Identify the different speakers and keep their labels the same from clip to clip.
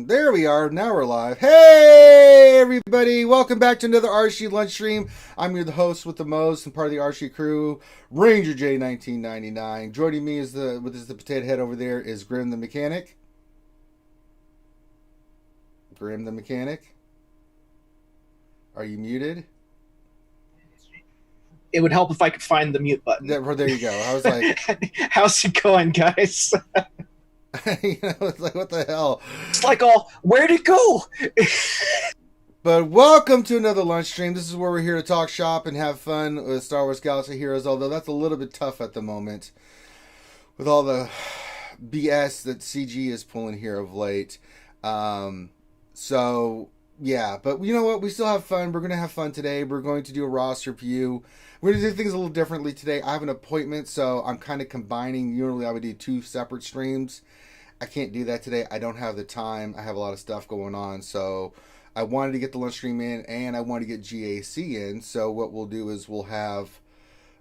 Speaker 1: There we are. Now we're live. Hey, everybody. Welcome back to another RSG Lunch Stream. I'm your host with the most and part of the RSG crew, Ranger J 1999. Joining me is the potato head over there is Grim the Mechanic. Grim the Mechanic. Are you muted?
Speaker 2: It would help if I could find the mute button.
Speaker 1: There you go. I was like,
Speaker 2: how's it going, guys?
Speaker 1: It's like, what the hell?
Speaker 2: It's like, where'd it go?
Speaker 1: But welcome to another lunch stream. This is where we're here to talk shop and have fun with Star Wars Galaxy Heroes, although that's a little bit tough at the moment with all the BS that CG is pulling here of late. So, yeah, but you know what? We still have fun. We're going to have fun today. We're going to do a roster review. We're going to do things a little differently today. I have an appointment, so I'm kind of combining. Usually I would do two separate streams. I can't do that today. I don't have the time. I have a lot of stuff going on, so I wanted to get the lunch stream in, and I wanted to get GAC in. So what we'll do is we'll do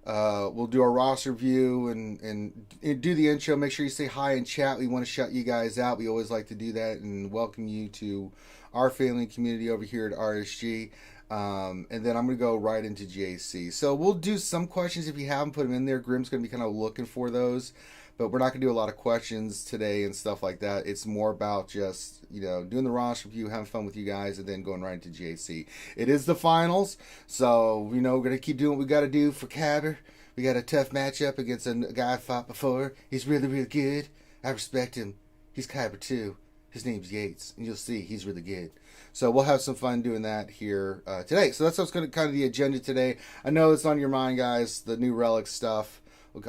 Speaker 1: our roster review and do the intro. Make sure you say hi in chat. We want to shout you guys out. We always like to do that and welcome you to our family community over here at RSG. And then I'm going to go right into GAC. So we'll do some questions if you haven't put them in there. Grim's going to be kind of looking for those. But we're not going to do a lot of questions today and stuff like that. It's more about just, doing the roster review, having fun with you guys, and then going right into GAC. It is the finals, so, we're going to keep doing what we got to do for Cabber. We got a tough matchup against a guy I fought before. He's really, really good. I respect him. He's Cabber, too. His name's Yates, and you'll see he's really good. So we'll have some fun doing that here today. So that's what's going to kind of the agenda today. I know it's on your mind, guys, the new Relic stuff.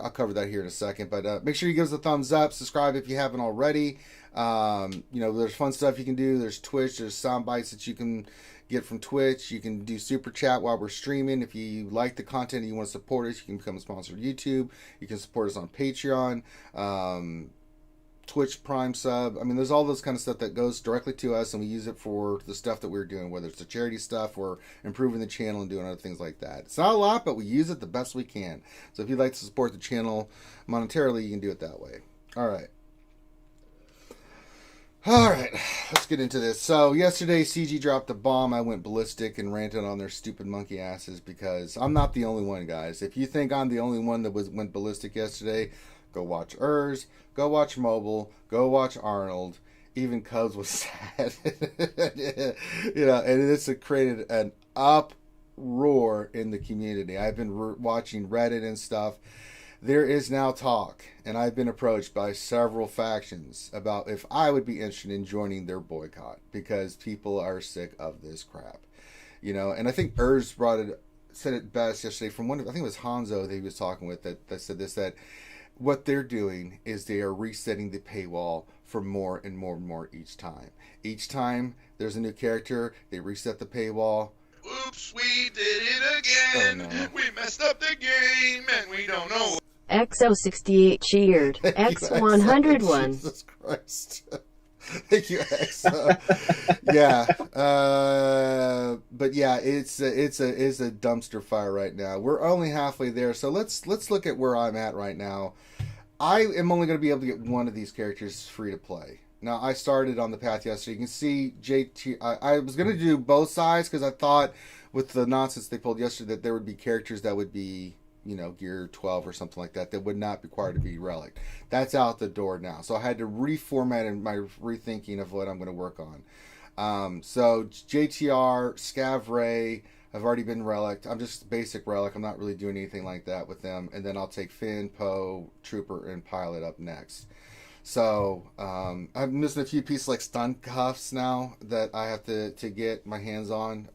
Speaker 1: I'll cover that here in a second, but make sure you give us a thumbs up, subscribe if you haven't already. There's fun stuff you can do. There's Twitch, there's sound bites that you can get from Twitch. You can do super chat while we're streaming. If you like the content and you want to support us, you can become a sponsor of YouTube. You can support us on Patreon, Twitch Prime sub. I mean, there's all this kind of stuff that goes directly to us, and we use it for the stuff that we're doing, whether it's the charity stuff or improving the channel and doing other things like that. It's not a lot, but we use it the best we can. So if you'd like to support the channel monetarily, you can do it that way. All right, let's get into this. So yesterday, CG dropped a bomb. I went ballistic and ranted on their stupid monkey asses because I'm not the only one, guys. If you think I'm the only one that went ballistic yesterday, go watch Urs, go watch Mobile, go watch Arnold. Even Cubs was sad. And it's created an uproar in the community. I've been watching Reddit and stuff. There is now talk, and I've been approached by several factions about if I would be interested in joining their boycott because people are sick of this crap. And I think Urs said it best yesterday from I think it was Hanzo that he was talking with that said this, that what they're doing is they are resetting the paywall for more and more and more each time. Each time there's a new character, they reset the paywall.
Speaker 3: Oops, we did it again. Oh, no. We messed up the game and we don't know.
Speaker 4: XO68 cheered. X101.
Speaker 1: Jesus Christ. Thank you, X. Yeah. But yeah, it's a dumpster fire right now. We're only halfway there, so let's look at where I'm at right now. I am only going to be able to get one of these characters free to play. Now, I started on the path yesterday. You can see JT. I was going to do both sides because I thought with the nonsense they pulled yesterday that there would be characters that would be, gear 12 or something like that would not be required to be relic. That's out the door now. So I had to reformat in my rethinking of what I'm going to work on. So JTR, Scav Ray have already been relic. I'm just basic relic. I'm not really doing anything like that with them. And then I'll take Finn, Poe, Trooper, and Pilot up next. So I'm missing a few pieces like stun cuffs now that I have to get my hands on.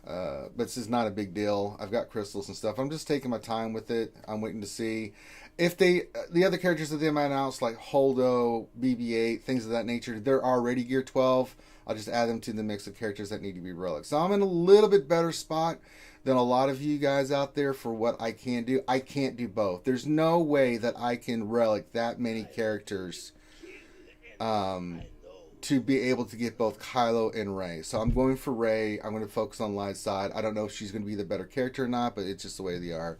Speaker 1: But this is not a big deal. I've got crystals and stuff. I'm just taking my time with it. I'm waiting to see if the other characters that they might announce, like Holdo, BB-8, things of that nature, they're already gear 12. I'll just add them to the mix of characters that need to be relic. So I'm in a little bit better spot than a lot of you guys out there for what I can do. I can't do both. There's no way that I can relic that many characters to be able to get both Kylo and Rey. So I'm going for Rey. I'm going to focus on light side. I don't know if she's going to be the better character or not, but it's just the way they are.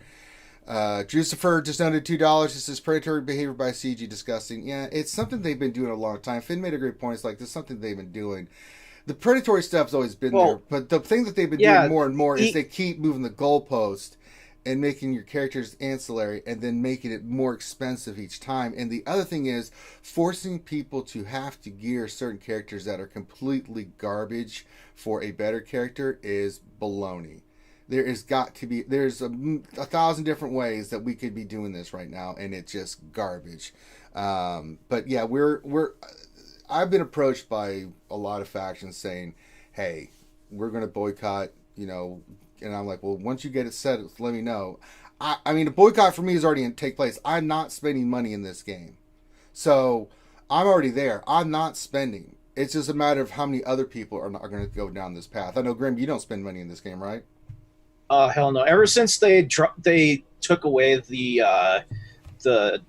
Speaker 1: Drucifer just under $2. This is predatory behavior by CG disgusting. Yeah, it's something they've been doing a long time. Finn made a great point. It's like this is something they've been doing. The predatory stuff's always been there, but the thing that they've been doing more and more is they keep moving the goalpost and making your characters ancillary and then making it more expensive each time. And the other thing is forcing people to have to gear certain characters that are completely garbage for a better character is baloney. There's a 1,000 different ways that we could be doing this right now, and it's just garbage. But yeah, I've been approached by a lot of factions saying, hey, we're going to boycott, and I'm like, well, once you get it set, let me know. I mean, a boycott for me is already take place. I'm not spending money in this game. So I'm already there. I'm not spending. It's just a matter of how many other people are going to go down this path. I know, Grim, you don't spend money in this game, right?
Speaker 2: Hell no. Ever since they took away the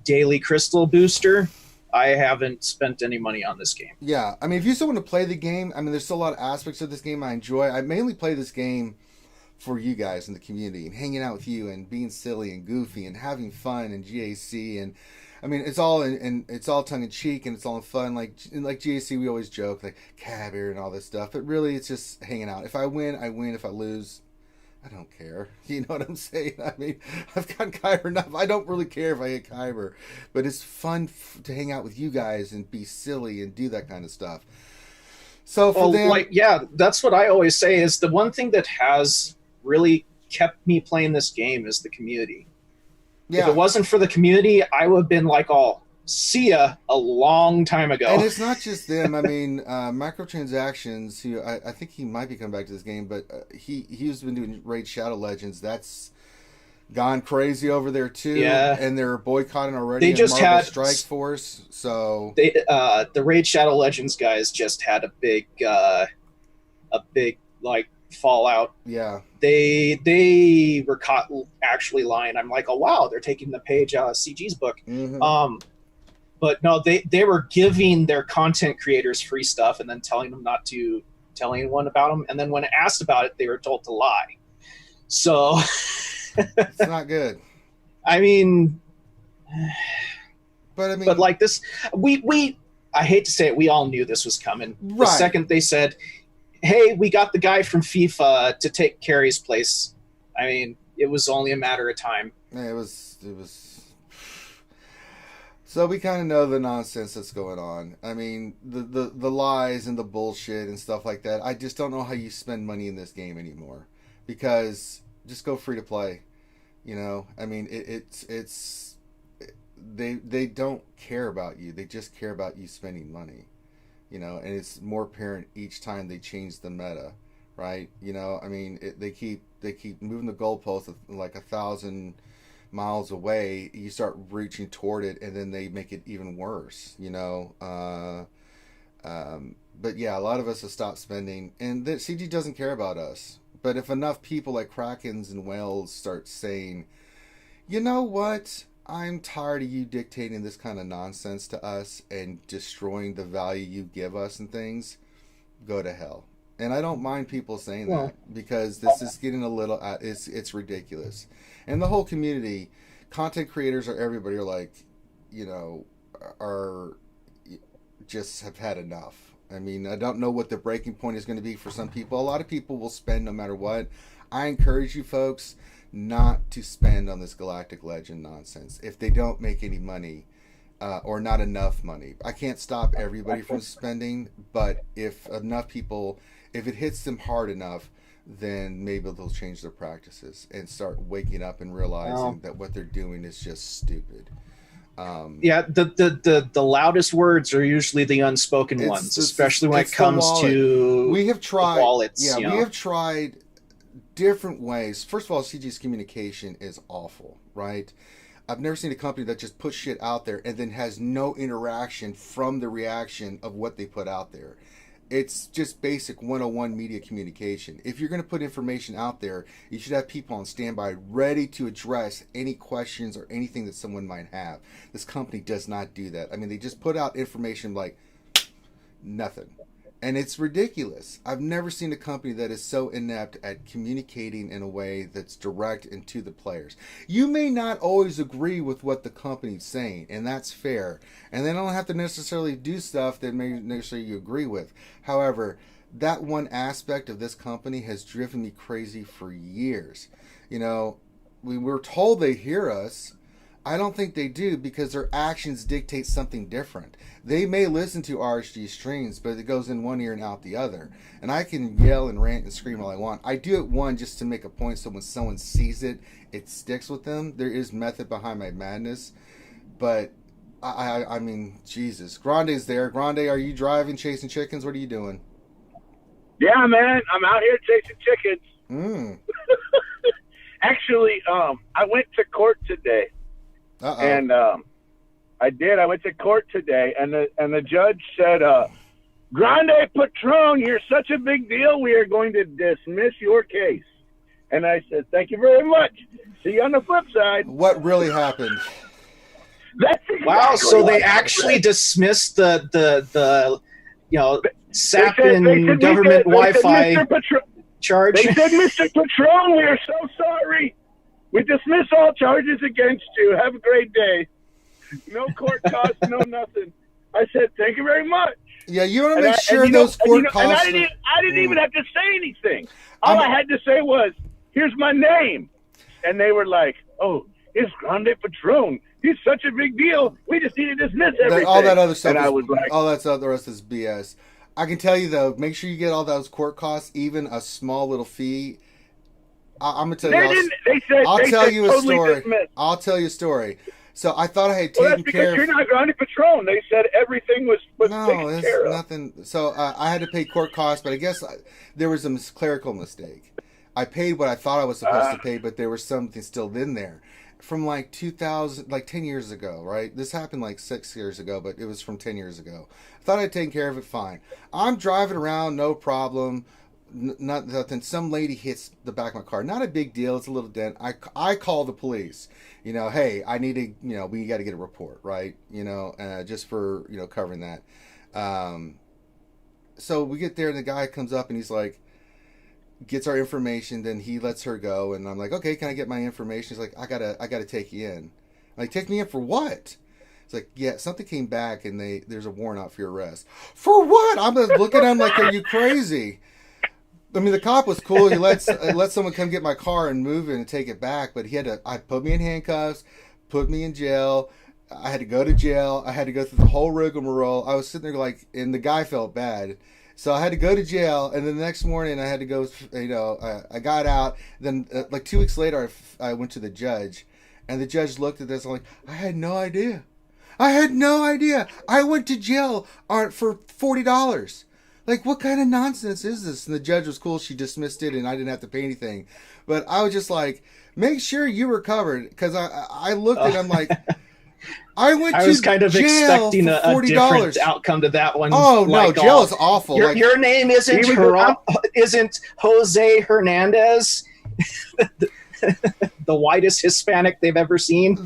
Speaker 2: daily crystal booster, I haven't spent any money on this game.
Speaker 1: Yeah, I mean, if you still want to play the game, I mean, there's still a lot of aspects of this game I enjoy. I mainly play this game for you guys in the community and hanging out with you and being silly and goofy and having fun and GAC, and I mean, it's all it's all tongue in cheek and it's all in fun. Like GAC, we always joke like caviar and all this stuff, but really it's just hanging out. If I win, I win. If I lose, I don't care. You know what I'm saying? I mean, I've got Kyber enough. I don't really care if I hit Kyber, but it's fun to hang out with you guys and be silly and do that kind of stuff. So for them,
Speaker 2: that's what I always say is the one thing that has really kept me playing this game is the community. Yeah. If it wasn't for the community, I would have been like, see ya a long time ago.
Speaker 1: And it's not just them. I mean, microtransactions, who I think he might be coming back to this game, but he's been doing Raid Shadow Legends. That's gone crazy over there too. Yeah. And they're boycotting already.
Speaker 2: They just had
Speaker 1: Strike Force. So
Speaker 2: the Raid Shadow Legends guys just had a big like fallout.
Speaker 1: Yeah.
Speaker 2: They were caught actually lying. I'm like, oh wow, they're taking the page out of CG's book.
Speaker 1: Mm-hmm.
Speaker 2: But no, they were giving their content creators free stuff and then telling them not to tell anyone about them. And then when asked about it, they were told to lie. So
Speaker 1: it's not good.
Speaker 2: I mean,
Speaker 1: but
Speaker 2: like this, I hate to say it, we all knew this was coming. Right. The second they said, hey, we got the guy from FIFA to take Carrie's place, I mean, it was only a matter of time.
Speaker 1: It was. So we kind of know the nonsense that's going on. I mean, the lies and the bullshit and stuff like that. I just don't know how you spend money in this game anymore, because just go free to play. I mean, they don't care about you. They just care about you spending money. And it's more apparent each time they change the meta, right? I mean, they keep moving the goalpost like 1,000 miles away. You start reaching toward it, and then they make it even worse. But yeah, a lot of us have stopped spending, and the CG doesn't care about us. But if enough people like Krakens and whales start saying, you know what? I'm tired of you dictating this kind of nonsense to us and destroying the value you give us and things, go to hell. And I don't mind people saying that, because this is getting a little, it's ridiculous. And the whole community, content creators or everybody are like, are just have had enough. I mean, I don't know what the breaking point is going to be for some people. A lot of people will spend no matter what. I encourage you folks not to spend on this Galactic Legend nonsense if they don't make any money, or not enough money. I can't stop everybody from spending, but if enough people, if it hits them hard enough, then maybe they'll change their practices and start waking up and realizing that what they're doing is just stupid.
Speaker 2: The loudest words are usually the unspoken ones, especially when it comes to
Speaker 1: we have tried
Speaker 2: wallets.
Speaker 1: We have tried different ways. First of all, CG's communication is awful, right? I've never seen a company that just puts shit out there and then has no interaction from the reaction of what they put out there. It's just basic 101 media communication. If you're going to put information out there, you should have people on standby ready to address any questions or anything that someone might have. This company does not do that. I mean, they just put out information like nothing. And it's ridiculous. I've never seen a company that is so inept at communicating in a way that's direct and to the players. You may not always agree with what the company's saying, and that's fair. And they don't have to necessarily do stuff that may necessarily you agree with. However, that one aspect of this company has driven me crazy for years. You know, we were told they hear us. I don't think they do because their actions dictate something different. They may listen to RSG streams, but it goes in one ear and out the other. And I can yell and rant and scream all I want. I do it, one, just to make a point so when someone sees it, it sticks with them. There is method behind my madness. But, I mean, Jesus. Grande's there. Grande, are you driving, chasing chickens? What are you doing?
Speaker 5: Yeah, man. I'm out here chasing chickens. Actually, I went to court today.
Speaker 1: Uh-oh.
Speaker 5: And I did. I went to court today, and the judge said, Grande Patron, you're such a big deal, we are going to dismiss your case. And I said, thank you very much. See you on the flip side.
Speaker 1: What really happened?
Speaker 5: That's exactly
Speaker 2: Wow, so
Speaker 5: what
Speaker 2: they
Speaker 5: happened.
Speaker 2: actually dismissed the sapping
Speaker 5: They said,
Speaker 2: government Wi-Fi
Speaker 5: Mr. Patron,
Speaker 2: charge.
Speaker 5: they said, Mr. Patron, we are so sorry. We dismiss all charges against you. Have a great day. No court costs, no nothing. I said, thank you very much.
Speaker 1: Yeah, you want to make sure those court costs...
Speaker 5: And I didn't even have to say anything. All I had to say was, here's my name. And they were like, oh, it's Grande Patron. He's such a big deal. We just need to dismiss everything.
Speaker 1: All that other stuff,
Speaker 5: and I was like,
Speaker 1: all that stuff, the rest is BS. I can tell you, though, make sure you get all those court costs, even a small little fee. I'm going to tell you... I'll tell you a story. I'll tell you a story. So I thought I had taken care of...
Speaker 5: Well, that's because you're not Grande Patron. They said everything was taken care of.
Speaker 1: Nothing. So I had to pay court costs, but I guess there was a clerical mistake. I paid what I thought I was supposed to pay, but there was something still in there. From like 2000, like 10 years ago, right? This happened like 6 years ago, but it was from 10 years ago. I thought I'd taken care of it fine. I'm driving around, no problem. Nothing. Some lady hits the back of my car. Not a big deal. It's a little dent. I call the police. You know, hey, I need to, we got to get a report, right? Just for, covering that. So we get there and the guy comes up and he's like, gets our information. Then he lets her go. And I'm like, okay, can I get my information? He's like, I gotta take you in. I'm like, take me in for what? It's like, yeah, something came back and there's a warrant out for your arrest. For what? I'm looking at him like, are you crazy? I mean, the cop was cool. He let someone come get my car and move it and take it back. But I put me in handcuffs, put me in jail. I had to go to jail. I had to go through the whole rigmarole. I was sitting there and the guy felt bad. So I had to go to jail. And then the next morning I had to go, I got out. Then like 2 weeks later, I went to the judge. And the judge looked at this. I'm like, I had no idea. I went to jail for $40. Like, what kind of nonsense is this? And the judge was cool. She dismissed it, and I didn't have to pay anything. But I was just like, make sure you were covered. Because I looked at him like, I was kind of expecting a different
Speaker 2: outcome to that one.
Speaker 1: Oh, no, jail is awful.
Speaker 2: Your name isn't Jose Hernandez, the whitest Hispanic they've ever seen.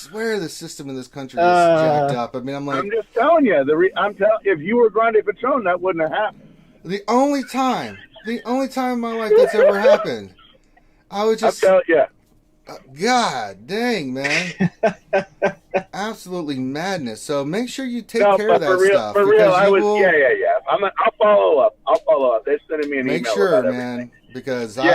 Speaker 1: Swear the system in this country is jacked up. I mean, I'm
Speaker 5: just telling you. If you were Grande Patron, that wouldn't have happened.
Speaker 1: The only time in my life that's ever happened, I was just... God dang, man. Absolutely madness. So make sure you take care of that stuff.
Speaker 5: For real, I'll follow up. They're sending me an email.
Speaker 1: Make sure,
Speaker 5: about
Speaker 1: man.
Speaker 5: Everything.
Speaker 1: Because
Speaker 5: But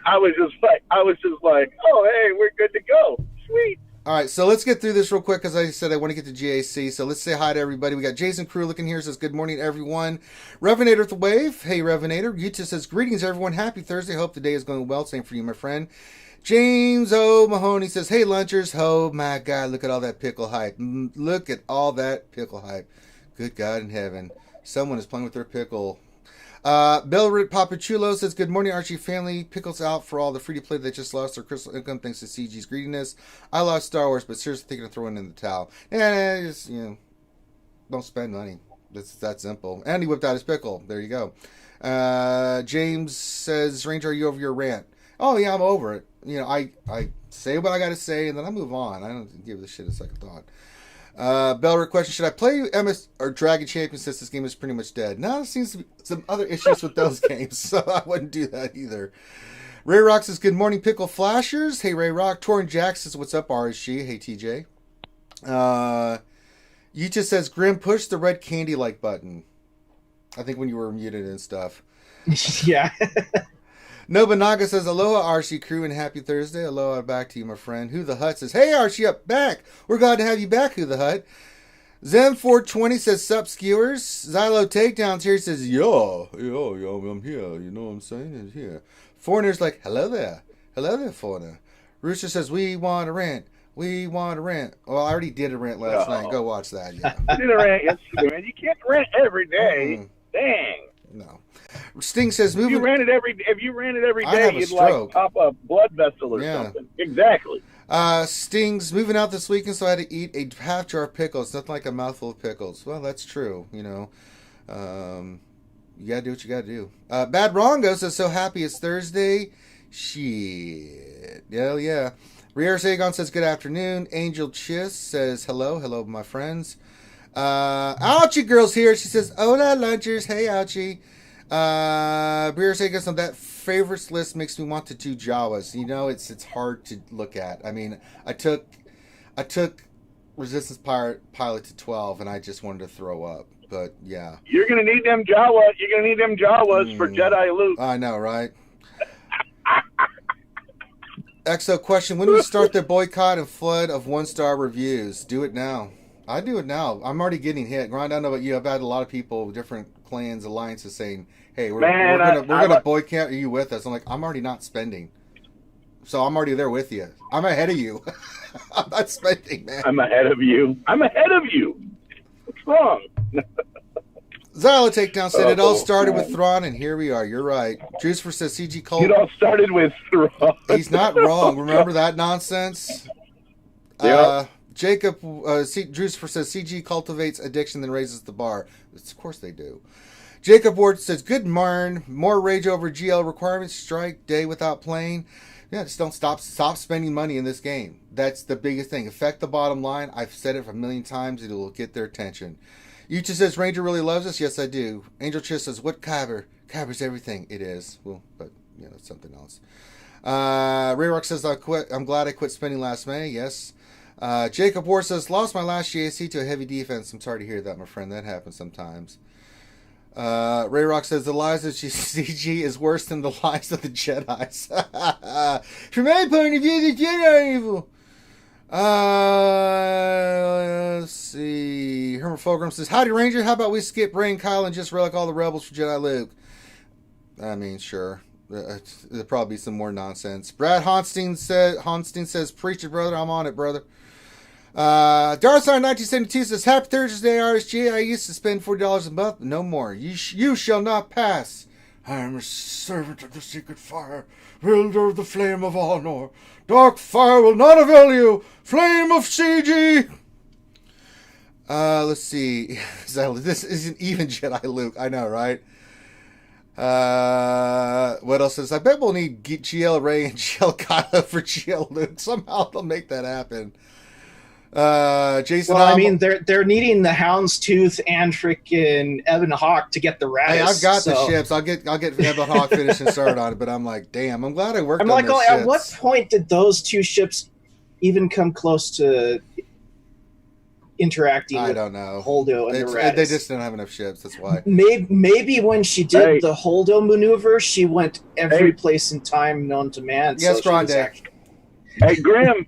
Speaker 5: I was just like, oh, hey, we're good to go. Sweet.
Speaker 1: All right, so let's get through this real quick because I said I want to get to GAC. So let's say hi to everybody. We got Jason Crew looking here, says good morning, everyone. Revenator with the wave. Hey, Revenator. Utah says greetings, everyone. Happy Thursday. Hope the day is going well. Same for you, my friend. James O. Mahoney says, hey, lunchers. Oh, my God. Look at all that pickle hype. Look at all that pickle hype. Good God in heaven. Someone is playing with their pickle. Belrit Papachulo says, good morning, Archie family. Pickles out for all the free-to-play that just lost their crystal income thanks to CG's greediness. I love Star Wars, but seriously thinking of throwing in the towel. Just, don't spend money. It's that simple. And he whipped out his pickle. There you go. James says, Ranger, are you over your rant? Oh, yeah, I'm over it. I say what I got to say, and then I move on. I don't give this shit a second thought. Bell question: should I play MS or Dragon Champion since this game is pretty much dead? No, there seems to be some other issues with those games, so I wouldn't do that either. Ray Rock says, good morning, Pickle Flashers. Hey, Ray Rock. Torrin Jack says, what's up, RSG? Hey, TJ. Yucha says, Grim, push the red candy like button. I think when you were muted and stuff.
Speaker 2: Yeah.
Speaker 1: Nobunaga says, aloha, RC crew, and happy Thursday. Aloha, back to you, my friend. Who the Hut says, hey, RC, up back. We're glad to have you back, Who the Hut. Zem420 says, sup, skewers. Xylo Takedowns here says, yo, I'm here. You know what I'm saying? I'm here. Foreigner's like, hello there, Foreigner. Rooster says, we want to rant. Well, I already did a rant last night. Go watch that. Yeah.
Speaker 5: You did a rant yesterday, man. You can't rant every day. Dang.
Speaker 1: No. Sting says,
Speaker 5: if you ran it every day, you'd like pop a blood vessel or something. Exactly.
Speaker 1: Sting's moving out this weekend, so I had to eat a half jar of pickles. Nothing like a mouthful of pickles. Well, that's true. You know, you gotta do what you gotta do. Bad Rongo says, so happy it's Thursday. Shit. Hell yeah. Rier Sagon says, good afternoon. Angel Chiss says, hello, my friends. Ouchie Girl's here. She says, hola, lunchers. Hey, Ouchie. Rier Sagon on that favorites list makes me want to do Jawas. You know, it's hard to look at. I mean, I took Resistance Pilot to 12, and I just wanted to throw up. But yeah,
Speaker 5: you're gonna need them Jawas. You're gonna need them Jawas for Jedi Luke.
Speaker 1: I know, right? XO question: when do we start the boycott and flood of 1-star reviews? Do it now. I do it now. I'm already getting hit. Grind, I don't know about you. I've had a lot of people, different clans, alliances saying, "Hey, we're gonna boycott. Are you with us?" I'm like, I'm already not spending, so I'm already there with you. I'm ahead of you. I'm not spending, man.
Speaker 5: I'm ahead of you. What's wrong?
Speaker 1: Zyla Takedown said it all started with Thrawn, and here we are. You're right. Juicefor says CG Cult.
Speaker 5: It all started with Thrawn.
Speaker 1: He's not wrong. Remember that nonsense?
Speaker 5: Yeah.
Speaker 1: Jacob Juicefor says CG cultivates addiction then raises the bar. Of course they do. Jacob Ward says, good morn. More rage over GL requirements. Strike day without playing. Yeah, just don't stop spending money in this game. That's the biggest thing. Affect the bottom line. I've said it a million times. It will get their attention. Yucha says, Ranger really loves us. Yes, I do. Angel Chiss says, what Kyber? Kyber's everything. It is. Well, but, you know, that's something else. Ray Rock says, I'm glad I quit spending last May. Yes. Jacob Ward says, lost my last GAC to a heavy defense. I'm sorry to hear that, my friend. That happens sometimes. Ray Rock says, the lies of CG is worse than the lies of the Jedis. From my point of view, the Jedi are evil. Let's see. Herman Fulgrim says, howdy, Ranger. How about we skip Ray and Kyle and just relic all the rebels for Jedi Luke? I mean, sure. There'll probably be some more nonsense. Brad Honstein says, preach it, brother. I'm on it, brother. Darcy 1972 says, happy Thursday, RSG. I used to spend $40 a month, but no more. You shall not pass. I am a servant of the secret fire, wielder of the flame of honor. Dark fire will not avail you. Flame of CG. Let's see. This isn't even Jedi Luke. I know, right? What else is? I bet we'll need GL Ray and GL Kylo for GL Luke. Somehow they'll make that happen. Jason.
Speaker 2: Well, I mean, they're needing the Houndstooth and freaking Evan Hawk to get the Radis.
Speaker 1: Hey, I've got the ships. I'll get Evan Hawk finished and started on it. But I'm like, damn, I'm glad I worked. I'm like,
Speaker 2: at what point did those two ships even come close to interacting? I don't know. Holdo and the Radis.
Speaker 1: They just don't have enough ships. That's why.
Speaker 2: Maybe when she did the Holdo maneuver, she went every place in time known to man.
Speaker 1: Yes,
Speaker 2: so
Speaker 1: Grande.
Speaker 5: Hey, Grim,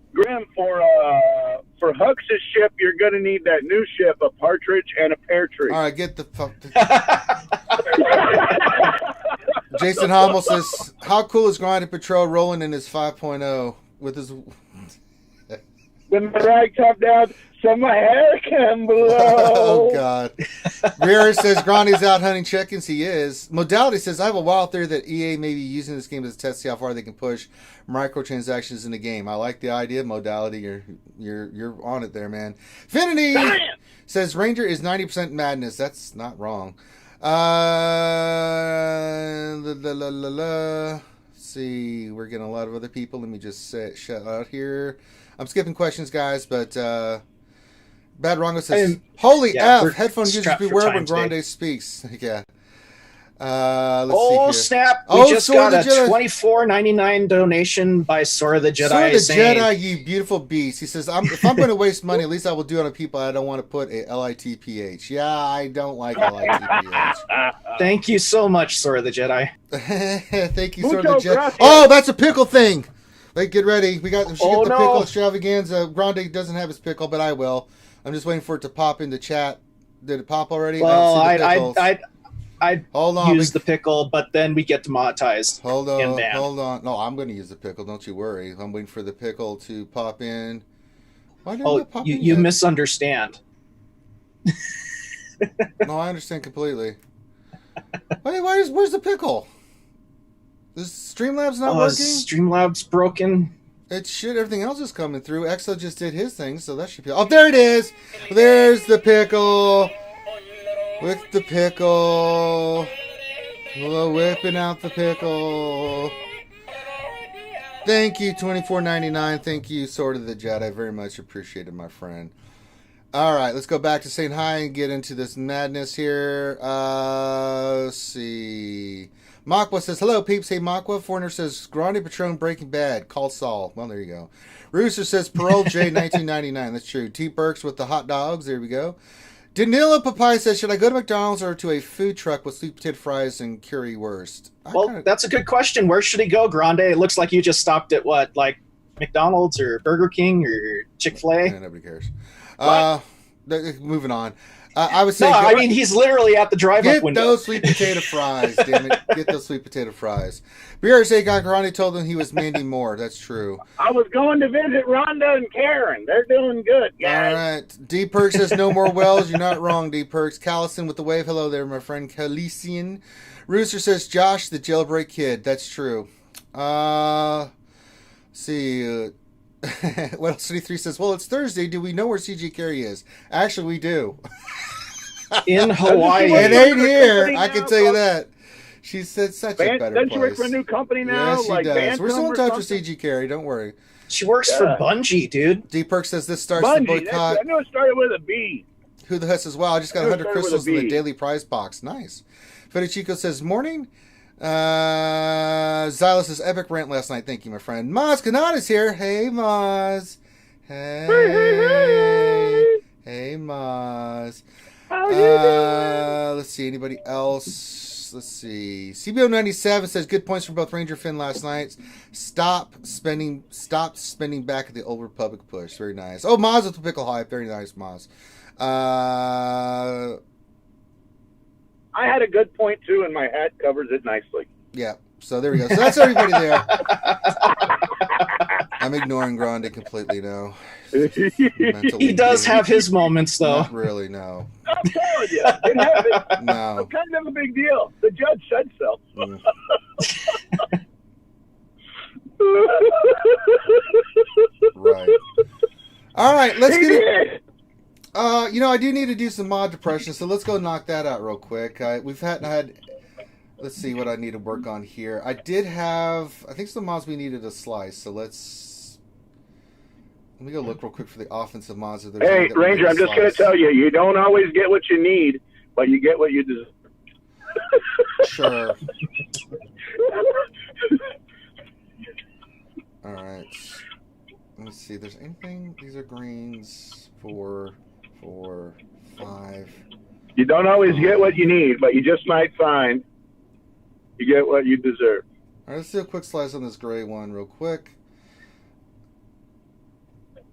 Speaker 5: for Hux's ship, you're going to need that new ship, a partridge and a pear tree.
Speaker 1: All right, get the fuck. Jason Hommel says, how cool is Grinded Patrol rolling in his 5.0 with his...
Speaker 5: With my rag top down, so my hair can blow.
Speaker 1: Oh, God. Riera says, Grande's out hunting chickens. He is. Modality says, I have a wild theory that EA may be using this game as a test to see how far they can push microtransactions in the game. I like the idea, Modality. You're on it there, man. Finity says, Ranger is 90% madness. That's not wrong. Let's see. We're getting a lot of other people. Let me just shut out here. I'm skipping questions, guys, but Bad Rongo says, "Holy
Speaker 2: yeah,
Speaker 1: F! Headphone users
Speaker 2: strapped for
Speaker 1: beware
Speaker 2: time
Speaker 1: when Grande
Speaker 2: today.
Speaker 1: speaks." Yeah. Let's see
Speaker 2: Oh
Speaker 1: here.
Speaker 2: snap!
Speaker 1: Oh,
Speaker 2: We just
Speaker 1: Sword
Speaker 2: got
Speaker 1: of the
Speaker 2: a
Speaker 1: Jedi.
Speaker 2: $24.99 donation by Sora the Jedi.
Speaker 1: Sword of the
Speaker 2: saying,
Speaker 1: Jedi, you beautiful beast. He says, if I'm going to waste money, at least I will do it on people I don't want to put a LITPH. Yeah, I don't like LITPH.
Speaker 2: "Thank you so much, Sora the Jedi."
Speaker 1: Thank you, Sword of the Jedi.
Speaker 5: gracias.
Speaker 1: Oh, that's a pickle thing. Like, get ready. We get the
Speaker 2: Oh,
Speaker 1: pickle
Speaker 2: no.
Speaker 1: extravaganza. Grande doesn't have his pickle, but I will. I'm just waiting for it to pop into chat. Did it pop already?
Speaker 2: Well,
Speaker 1: I don't see the pickles.
Speaker 2: I'd
Speaker 1: Hold on.
Speaker 2: use the pickle, but then we get demonetized.
Speaker 1: Hold
Speaker 2: and
Speaker 1: on,
Speaker 2: banned.
Speaker 1: hold on. No, I'm going to use the pickle. Don't you worry. I'm waiting for the pickle to pop in. Why didn't
Speaker 2: Oh,
Speaker 1: it pop in
Speaker 2: you
Speaker 1: yet?
Speaker 2: misunderstand.
Speaker 1: No, I understand completely. Where's the pickle? Is Streamlabs not working?
Speaker 2: Streamlabs broken.
Speaker 1: It should. Everything else is coming through. Exo just did his thing, so that should be. Oh, there it is. There's the pickle. With the pickle. Whipping out the pickle. Thank you, $24.99. Thank you, Sword of the Jedi. Very much appreciated, my friend. All right, let's go back to saying hi and get into this madness here. Let's see. Makwa says, hello, peeps. Hey, Makwa. Foreigner says, Grande Patron Breaking Bad. Call Saul. Well, there you go. Rooster says, Parole J 1999. That's true. T. Burks with the hot dogs. There we go. Danilo Papai says, should I go to McDonald's or to a food truck with sweet potato fries and currywurst?
Speaker 2: Well, that's a good question. Where should he go, Grande? It looks like you just stopped at what, like McDonald's or Burger King or Chick-fil-A?
Speaker 1: Yeah, nobody cares. Moving on. I would say...
Speaker 2: No, I mean, he's literally at the drive-up window.
Speaker 1: Get those sweet potato fries, damn it. Get those sweet potato fries. BRSA Gakarani told him he was Mandy Moore. That's true.
Speaker 5: I was going to visit Rhonda and Karen. They're doing good, guys.
Speaker 1: All right. D. Perks says no more wells. You're not wrong, D. Perks. Callison with the wave. Hello there, my friend Callisian. Rooster says Josh, the jailbreak kid. That's true. See... What else? 33 says, well, it's Thursday. Do we know where CG Carey is? Actually, we do.
Speaker 2: In Hawaii.
Speaker 1: It ain't here. I can tell you that. She said such a better
Speaker 5: Doesn't she work
Speaker 1: place.
Speaker 5: for a new company now?
Speaker 1: Yes, she
Speaker 5: like
Speaker 1: does.
Speaker 5: Bantam
Speaker 1: We're still in
Speaker 5: or
Speaker 1: touch with
Speaker 5: something?
Speaker 1: CG Carey. Don't worry.
Speaker 2: She works for Bungie, dude.
Speaker 1: D. Perk says this starts the
Speaker 5: Bungie.
Speaker 1: boycott.
Speaker 5: I know it started with a B.
Speaker 1: Who the hell says, wow, I just got
Speaker 5: It
Speaker 1: 100
Speaker 5: started with a
Speaker 1: crystals in the
Speaker 5: B.
Speaker 1: daily prize box. Nice. Fedichico says, morning. Xylus' epic rant last night. Thank you, my friend. Maz Kanat is here. Hey, Maz. Hey. Hey, Maz.
Speaker 5: How you doing?
Speaker 1: Let's see. Anybody else? Let's see. CBO97 says good points for both Ranger Finn last night. Stop spending back at the Old Republic push. Very nice. Oh, Maz with the pickle hype. Very nice, Maz.
Speaker 5: I had a good point, too, and my hat covers it nicely.
Speaker 1: Yeah. So there we go. So that's everybody there. I'm ignoring Grande completely now.
Speaker 2: He does have his moments, though.
Speaker 1: Not really, no.
Speaker 5: I'm telling you, it happened.
Speaker 1: No.
Speaker 5: It's kind of a big deal. The judge said so.
Speaker 1: Mm. Right. All right, let's
Speaker 5: He
Speaker 1: get it.
Speaker 5: did.
Speaker 1: I do need to do some mod depression, so let's go knock that out real quick. We've had. Let's see what I need to work on here. I think some mods we needed to slice, so let me go look real quick for the offensive mods. If there's any
Speaker 5: Hey,
Speaker 1: that we need
Speaker 5: Ranger, I'm just going to tell you, you don't always get what you need, but you get what you deserve.
Speaker 1: Sure. All right. Let me see. If there's anything. These are greens. 4, 5.
Speaker 5: You don't always get what you need, but you just might find you get what you deserve.
Speaker 1: All right, let's do a quick slice on this gray one real quick.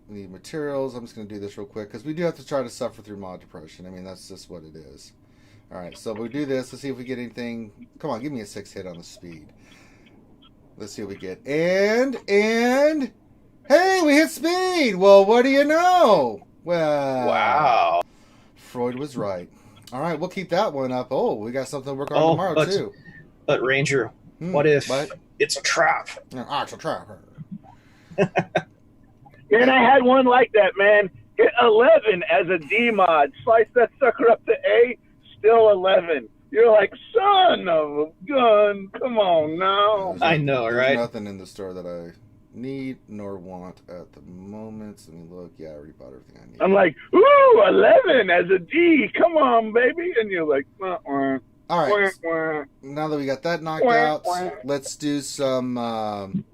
Speaker 1: We need materials. I'm just going to do this real quick because we do have to try to suffer through mod depression. I mean, that's just what it is. All right, so we do this. Let's see if we get anything. Come on, give me a 6 hit on the speed. Let's see what we get. And hey, we hit speed. Well, what do you know? Well,
Speaker 2: Wow.
Speaker 1: Freud was right. All right, we'll keep that one up. Oh, we got something to work on tomorrow too.
Speaker 2: But Ranger, what if it's a trap?
Speaker 1: It's a trap.
Speaker 5: And I had one like that, man. Hit 11 as a D mod. Slice that sucker up to A, still 11. You're like, son of a gun. Come on now.
Speaker 2: I know,
Speaker 1: There's
Speaker 2: right?
Speaker 1: nothing in the store that need nor want at the moment. So let me look. Yeah, I already bought everything I need.
Speaker 5: I'm like, ooh, 11 as a D. Come on, baby. And you're like,
Speaker 1: all right. Now that we got that knocked out, let's do some.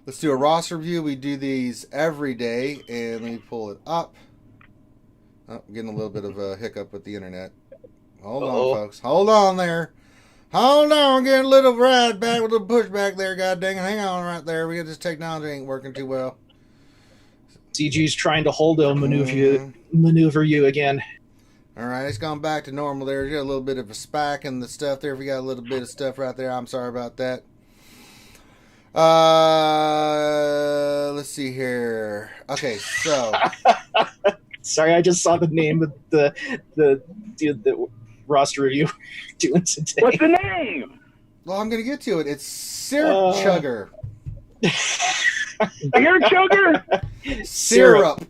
Speaker 1: Let's do a roster review. We do these every day, and let me pull it up. Oh, I'm getting a little bit of a hiccup with the internet. Hold on, folks. Hold on there. Hold on. Getting a little ride back with a little pushback there. God dang it. Hang on right there. We got this technology ain't working too well.
Speaker 2: CG's trying to hold maneuver you again.
Speaker 1: All right, it's gone back to normal there. You got a little bit of a spike in the stuff there. If you got a little bit of stuff right there, I'm sorry about that. Let's see here. Okay, so
Speaker 2: sorry, I just saw the name of the roster review doing today.
Speaker 5: what's the name?
Speaker 1: Well, I'm gonna get to it. It's Syrup Chugger.
Speaker 5: Beer chugger?
Speaker 1: Syrup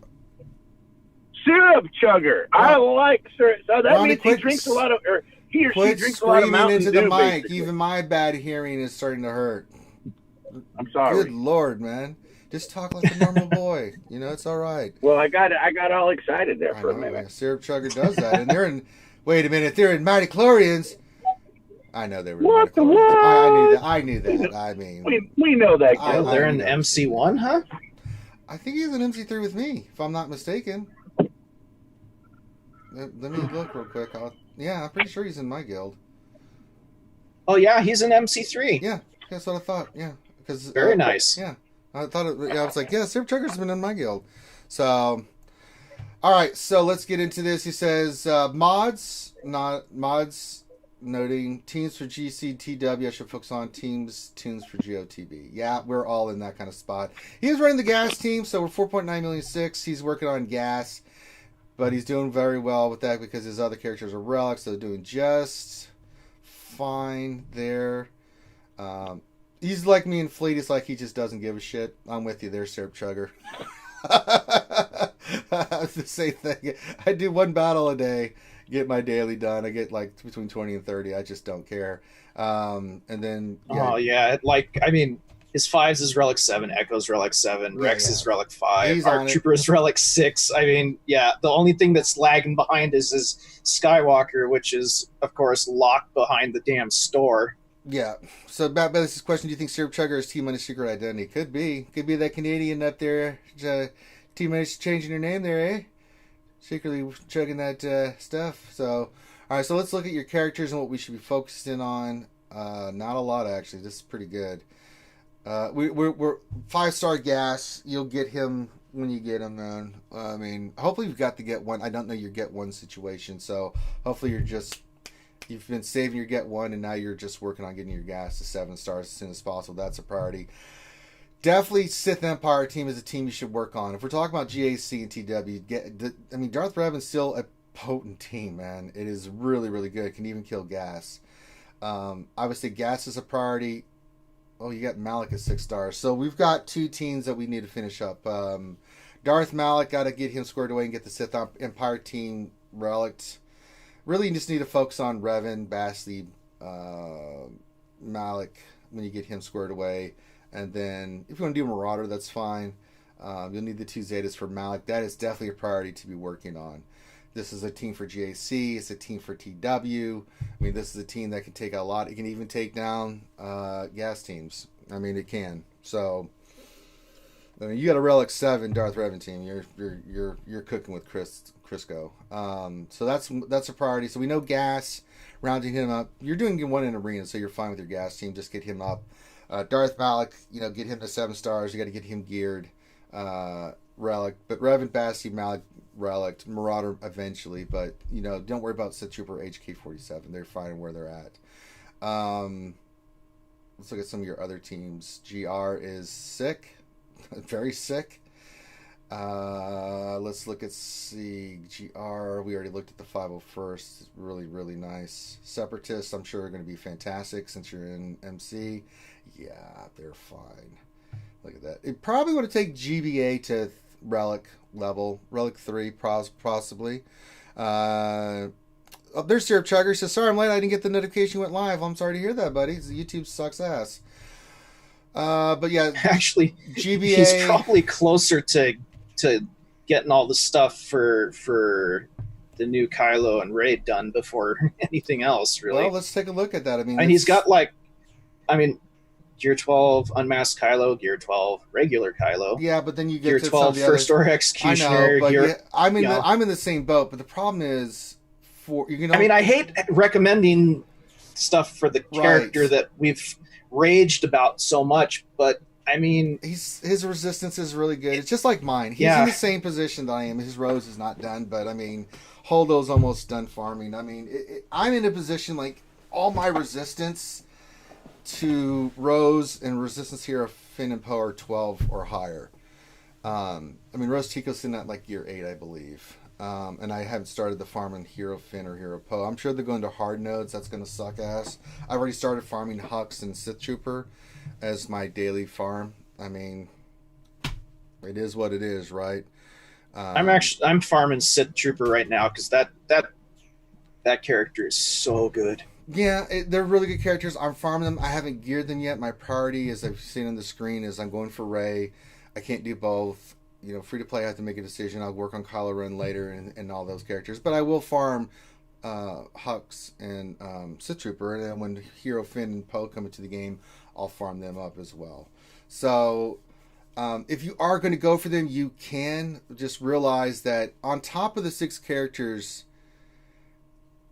Speaker 5: Chugger. I like syrup. So that
Speaker 1: Ronnie,
Speaker 5: means he drinks a lot of, or he or she
Speaker 1: quit
Speaker 5: drinks a lot of
Speaker 1: screaming
Speaker 5: Mountain
Speaker 1: into
Speaker 5: Dew,
Speaker 1: the mic.
Speaker 5: basically.
Speaker 1: Even my bad hearing is starting to hurt.
Speaker 5: I'm sorry.
Speaker 1: Good Lord, man. Just talk like a normal boy. You know, it's all right.
Speaker 5: Well, I got all excited there for a minute.
Speaker 1: Yeah, Syrup Chugger does that. And they're in, wait a minute, they're in Mighty Chlorians. I know they were
Speaker 5: What
Speaker 1: in Mighty
Speaker 5: the
Speaker 1: Chlorians.
Speaker 5: what?
Speaker 1: I knew that. I mean,
Speaker 5: We know that.
Speaker 1: I-
Speaker 5: Kid.
Speaker 2: They're in MC1, huh?
Speaker 1: I think he's an MC3 with me, if I'm not mistaken. Let me look real quick. I'm pretty sure he's in my guild.
Speaker 2: Oh yeah, he's in MC3.
Speaker 1: Yeah, that's what I thought. Yeah, because
Speaker 2: Very nice.
Speaker 1: Yeah, I thought it. Yeah, I was like, yeah, Syrup Chugger's been in my guild. So, all right, so let's get into this. He says mods, noting teams for GCTW. I should focus on tunes for GOTB. Yeah, we're all in that kind of spot. He was running the gas team, so we're 4.9 million six. He's working on gas, but he's doing very well with that because his other characters are relics, so they're doing just fine there. He's like me and Fleet. It's like he just doesn't give a shit. I'm with you there, Syrup Chugger. It's the same thing. I do one battle a day, get my daily done. I get like between 20 and 30. I just don't care. And then
Speaker 2: like I mean, his 5s is Relic 7, Echo's Relic 7, Rex is Relic 5,
Speaker 1: He's on
Speaker 2: Arc
Speaker 1: it.
Speaker 2: Trooper is Relic 6. I mean, yeah, the only thing that's lagging behind is his Skywalker, which is of course locked behind the damn store.
Speaker 1: Yeah. So back to this question: do you think Syrup Chugger is T-Money's secret identity? Could be that Canadian up there. T-Money's changing her name there, eh? Secretly chugging that stuff. So, all right. So let's look at your characters and what we should be focusing on. Not a lot actually. This is pretty good. We're 5-star gas. You'll get him when you get him, man. I mean, hopefully you've got the get one. I don't know your get one situation, so hopefully you've been saving your get one, and now you're just working on getting your gas to 7 stars as soon as possible. That's a priority. Definitely Sith Empire team is a team you should work on. If we're talking about GAC and TW, Darth Revan's still a potent team, man. It is really, really good. It can even kill gas. I would say gas is a priority. Oh, you got Malik at 6 stars. So we've got 2 teams that we need to finish up. Darth Malik, got to get him squared away and get the Sith Empire team relicked. Really, you just need to focus on Revan, Bastly, Malik when you get him squared away. And then if you want to do Marauder, that's fine. You'll need the 2 Zetas for Malik. That is definitely a priority to be working on. This is a team for GAC. It's a team for TW. I mean, this is a team that can take a lot. It can even take down gas teams. I mean, it can. So, I mean, you got a Relic 7 Darth Revan team. You're cooking with Crisco. So that's a priority. So we know gas, rounding him up. You're doing one in arena, so you're fine with your gas team. Just get him up. Darth Malik, get him to 7 stars. You got to get him geared. Relic, but Revan, Basti, Malik, Relic, Marauder eventually. But don't worry about Sith Trooper HK47. They're fine where they're at. Let's look at some of your other teams. GR is sick, very sick. Let's look at GR. We already looked at the 501st. Really, really nice. Separatists, I'm sure are going to be fantastic since you're in MC. Yeah, they're fine. Look at that. It probably would have taken GBA to Relic level. Relic 3, possibly. There's Syrup Chugger. He says, sorry I'm late. I didn't get the notification went live. I'm sorry to hear that, buddy. YouTube sucks ass. But yeah,
Speaker 2: Actually,
Speaker 1: GBA.
Speaker 2: he's probably closer to getting all the stuff for the new Kylo and Rey done before anything else, really.
Speaker 1: Well, let's take a look at that. I mean,
Speaker 2: and he's got Gear 12 Unmasked Kylo, Gear 12 regular Kylo.
Speaker 1: Yeah, but then you get
Speaker 2: Gear
Speaker 1: to
Speaker 2: 12 First Order
Speaker 1: I
Speaker 2: Executioner.
Speaker 1: know, but
Speaker 2: Gear,
Speaker 1: I'm in the same boat. But the problem is,
Speaker 2: I hate recommending stuff for the character that we've raged about so much, but I mean,
Speaker 1: his resistance is really good. It's just like mine. He's in the same position that I am. His Rose is not done, but I mean, Holdo's almost done farming. I mean, I'm in a position like all my resistance to Rose and resistance here of Finn and Poe are 12 or higher. I mean, Rose Tico's in that like year 8, I believe. And I haven't started the farming Hero Finn or Hero Poe. I'm sure they're going to hard nodes. That's going to suck ass. I've already started farming Hux and Sith Trooper as my daily farm. I mean, it is what it is, right?
Speaker 2: I'm farming Sith Trooper right now because that character is so good.
Speaker 1: Yeah, they're really good characters. I'm farming them. I haven't geared them yet. My priority, as I've seen on the screen, is I'm going for Rey. I can't do both. Free to play, I have to make a decision. I'll work on Kylo Ren later and all those characters. But I will farm Hux and Sith Trooper. And then when Hero Finn and Poe come into the game, I'll farm them up as well. So if you are going to go for them, you can. Just realize that on top of the 6 characters,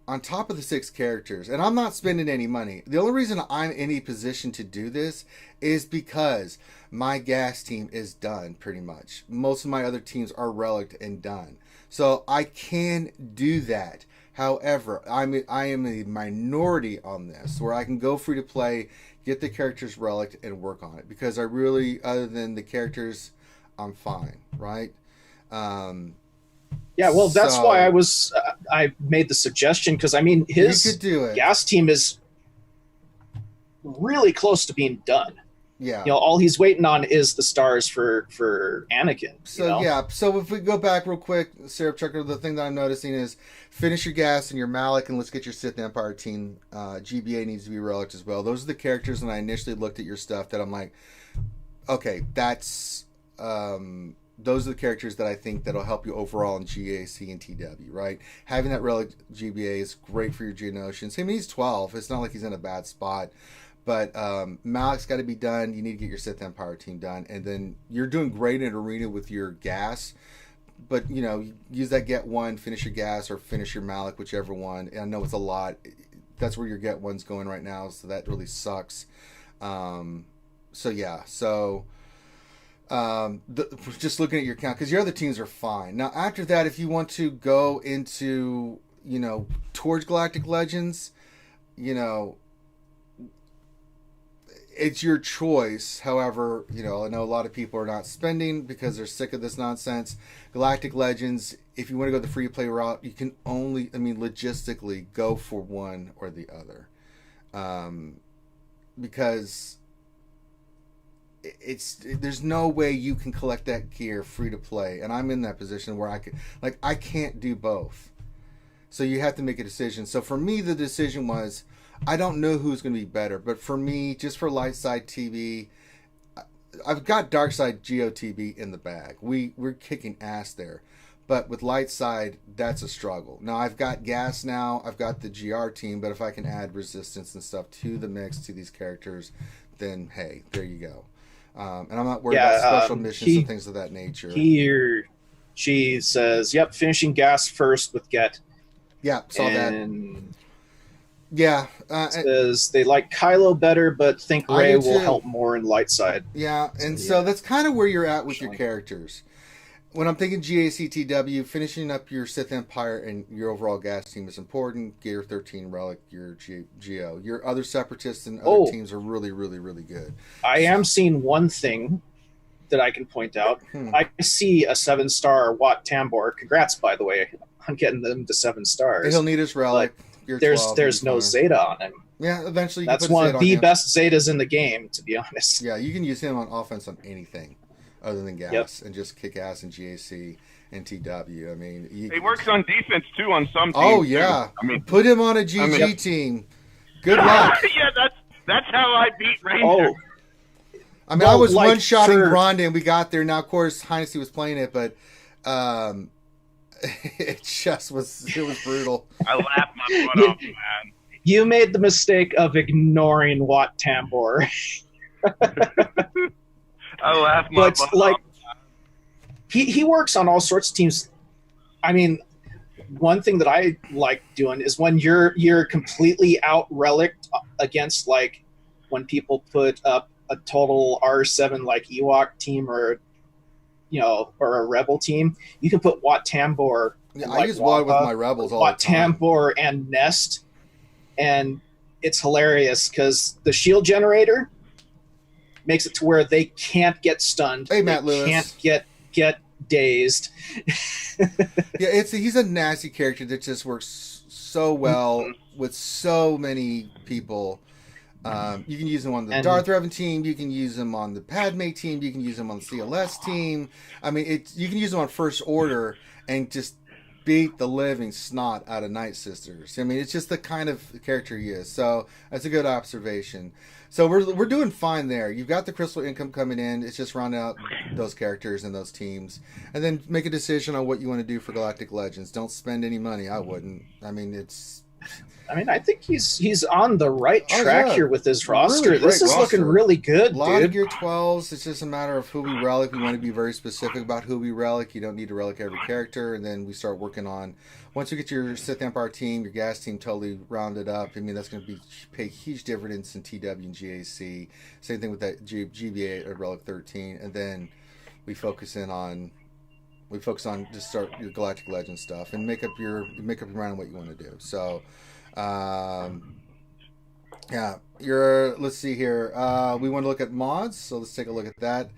Speaker 1: and I'm not spending any money. The only reason I'm in a position to do this is because my gas team is done pretty much. Most of my other teams are reliced and done. So I can do that. However, I am a minority on this where I can go free to play, get the characters reliced, and work on it. Because I really, other than the characters, I'm fine, right?
Speaker 2: Yeah, well, that's why I made the suggestion, because I mean his gas team is really close to being done.
Speaker 1: Yeah,
Speaker 2: all he's waiting on is the stars for Anakin.
Speaker 1: So so if we go back real quick, Syrup Chucker, the thing that I'm noticing is finish your gas and your Malak, and let's get your Sith Empire team. GBA needs to be relic as well. Those are the characters, and I initially looked at your stuff that I'm like, okay, that's. Those are the characters that I think that'll help you overall in GAC and TW, right? Having that relic GBA is great for your Geonosians. I mean, he's 12. It's not like he's in a bad spot. But Malak's got to be done. You need to get your Sith Empire team done. And then you're doing great in Arena with your gas. But, use that Get 1, finish your gas, or finish your Malak, whichever one. And I know it's a lot. That's where your Get 1's going right now, so that really sucks. Just looking at your count, because your other teams are fine. Now, after that, if you want to go into, towards Galactic Legends, it's your choice. However, I know a lot of people are not spending because they're sick of this nonsense. Galactic Legends, if you want to go the free play route, you can only, logistically go for one or the other. Because there's no way you can collect that gear free to play, and I'm in that position where I can't do both. So you have to make a decision. So for me, the decision was, I don't know who's going to be better, but for me, just for light side TV, I've got dark side GOTB in the bag. We're kicking ass there, but with light side, that's a struggle. Now I've got gas now, I've got the GR team, but if I can add resistance and stuff to the mix to these characters, then hey, there you go. And I'm not worried about special missions and things of that nature.
Speaker 2: He or she says, yep, finishing gas first with Get.
Speaker 1: Yeah, saw that. Yeah.
Speaker 2: Says they like Kylo better, but think Rey will help more in light side.
Speaker 1: Yeah, and so that's kind of where you're at with your characters. When I'm thinking GACTW, finishing up your Sith Empire and your overall gas team is important. Gear 13 Relic, your GO. Your other Separatists and other teams are really, really, really good.
Speaker 2: I am seeing one thing that I can point out. I see a 7-star Wat Tambor. Congrats, by the way, on getting them to 7 stars.
Speaker 1: He'll need his Relic.
Speaker 2: There's no Zeta on him.
Speaker 1: Yeah, eventually.
Speaker 2: That's one of the best Zetas in the game, to be honest.
Speaker 1: Yeah, you can use him on offense on anything other than gas and just kick ass in GAC and TW. I mean,
Speaker 3: he works on defense too on some teams.
Speaker 1: Oh yeah, put him on a GG team. Good luck.
Speaker 3: Yeah, that's how I beat Ranger.
Speaker 1: I mean,
Speaker 2: Well,
Speaker 1: I was
Speaker 2: like,
Speaker 1: one-shotting
Speaker 2: for-
Speaker 1: Grande and we got there. Now, of course, Heineke was playing it, but it was brutal.
Speaker 6: I laughed my butt
Speaker 2: You-
Speaker 6: off, man.
Speaker 2: You made the mistake of ignoring Wat Tambor.
Speaker 6: I laughed my
Speaker 2: But
Speaker 6: butt
Speaker 2: like,
Speaker 6: off.
Speaker 2: he works on all sorts of teams. I mean, one thing that I like doing is when you're completely out relicked against, like, when people put up a total R7 like Ewok team or a Rebel team, you can put Wat Tambor.
Speaker 1: Yeah,
Speaker 2: like
Speaker 1: I use WAD with
Speaker 2: Wampa,
Speaker 1: my rebels all
Speaker 2: Wat
Speaker 1: the time.
Speaker 2: Tambor and Nest, and it's hilarious because the shield generator makes it to where they can't get stunned.
Speaker 1: Hey, Matt
Speaker 2: they
Speaker 1: Lewis.
Speaker 2: can't get dazed.
Speaker 1: Yeah, he's a nasty character that just works so well with so many people. You can use him on the Darth Revan team. You can use him on the Padme team. You can use him on the CLS team. I mean, you can use him on First Order and just beat the living snot out of Night Sisters. I mean, it's just the kind of character he is. So that's a good observation. So we're doing fine there. You've got the crystal income coming in. It's just round out those characters and those teams, and then make a decision on what you want to do for Galactic Legends. Don't spend any money. I wouldn't. I mean,
Speaker 2: I think he's on the right track here with his roster.
Speaker 1: Really
Speaker 2: This
Speaker 1: great
Speaker 2: is looking
Speaker 1: roster.
Speaker 2: really good,
Speaker 1: a lot
Speaker 2: dude.
Speaker 1: of Gear 12s. It's just a matter of who we relic. We want to be very specific about who we relic. You don't need to relic every character, and then we start working on. Once you get your Sith Empire team, your gas team totally rounded up, I mean, that's going to pay huge dividends in TW and GAC. Same thing with that GBA at Relic 13, and then we focus on just start your Galactic Legend stuff and make up your mind on what you want to do. So, yeah, let's see here. We want to look at mods, so let's take a look at that.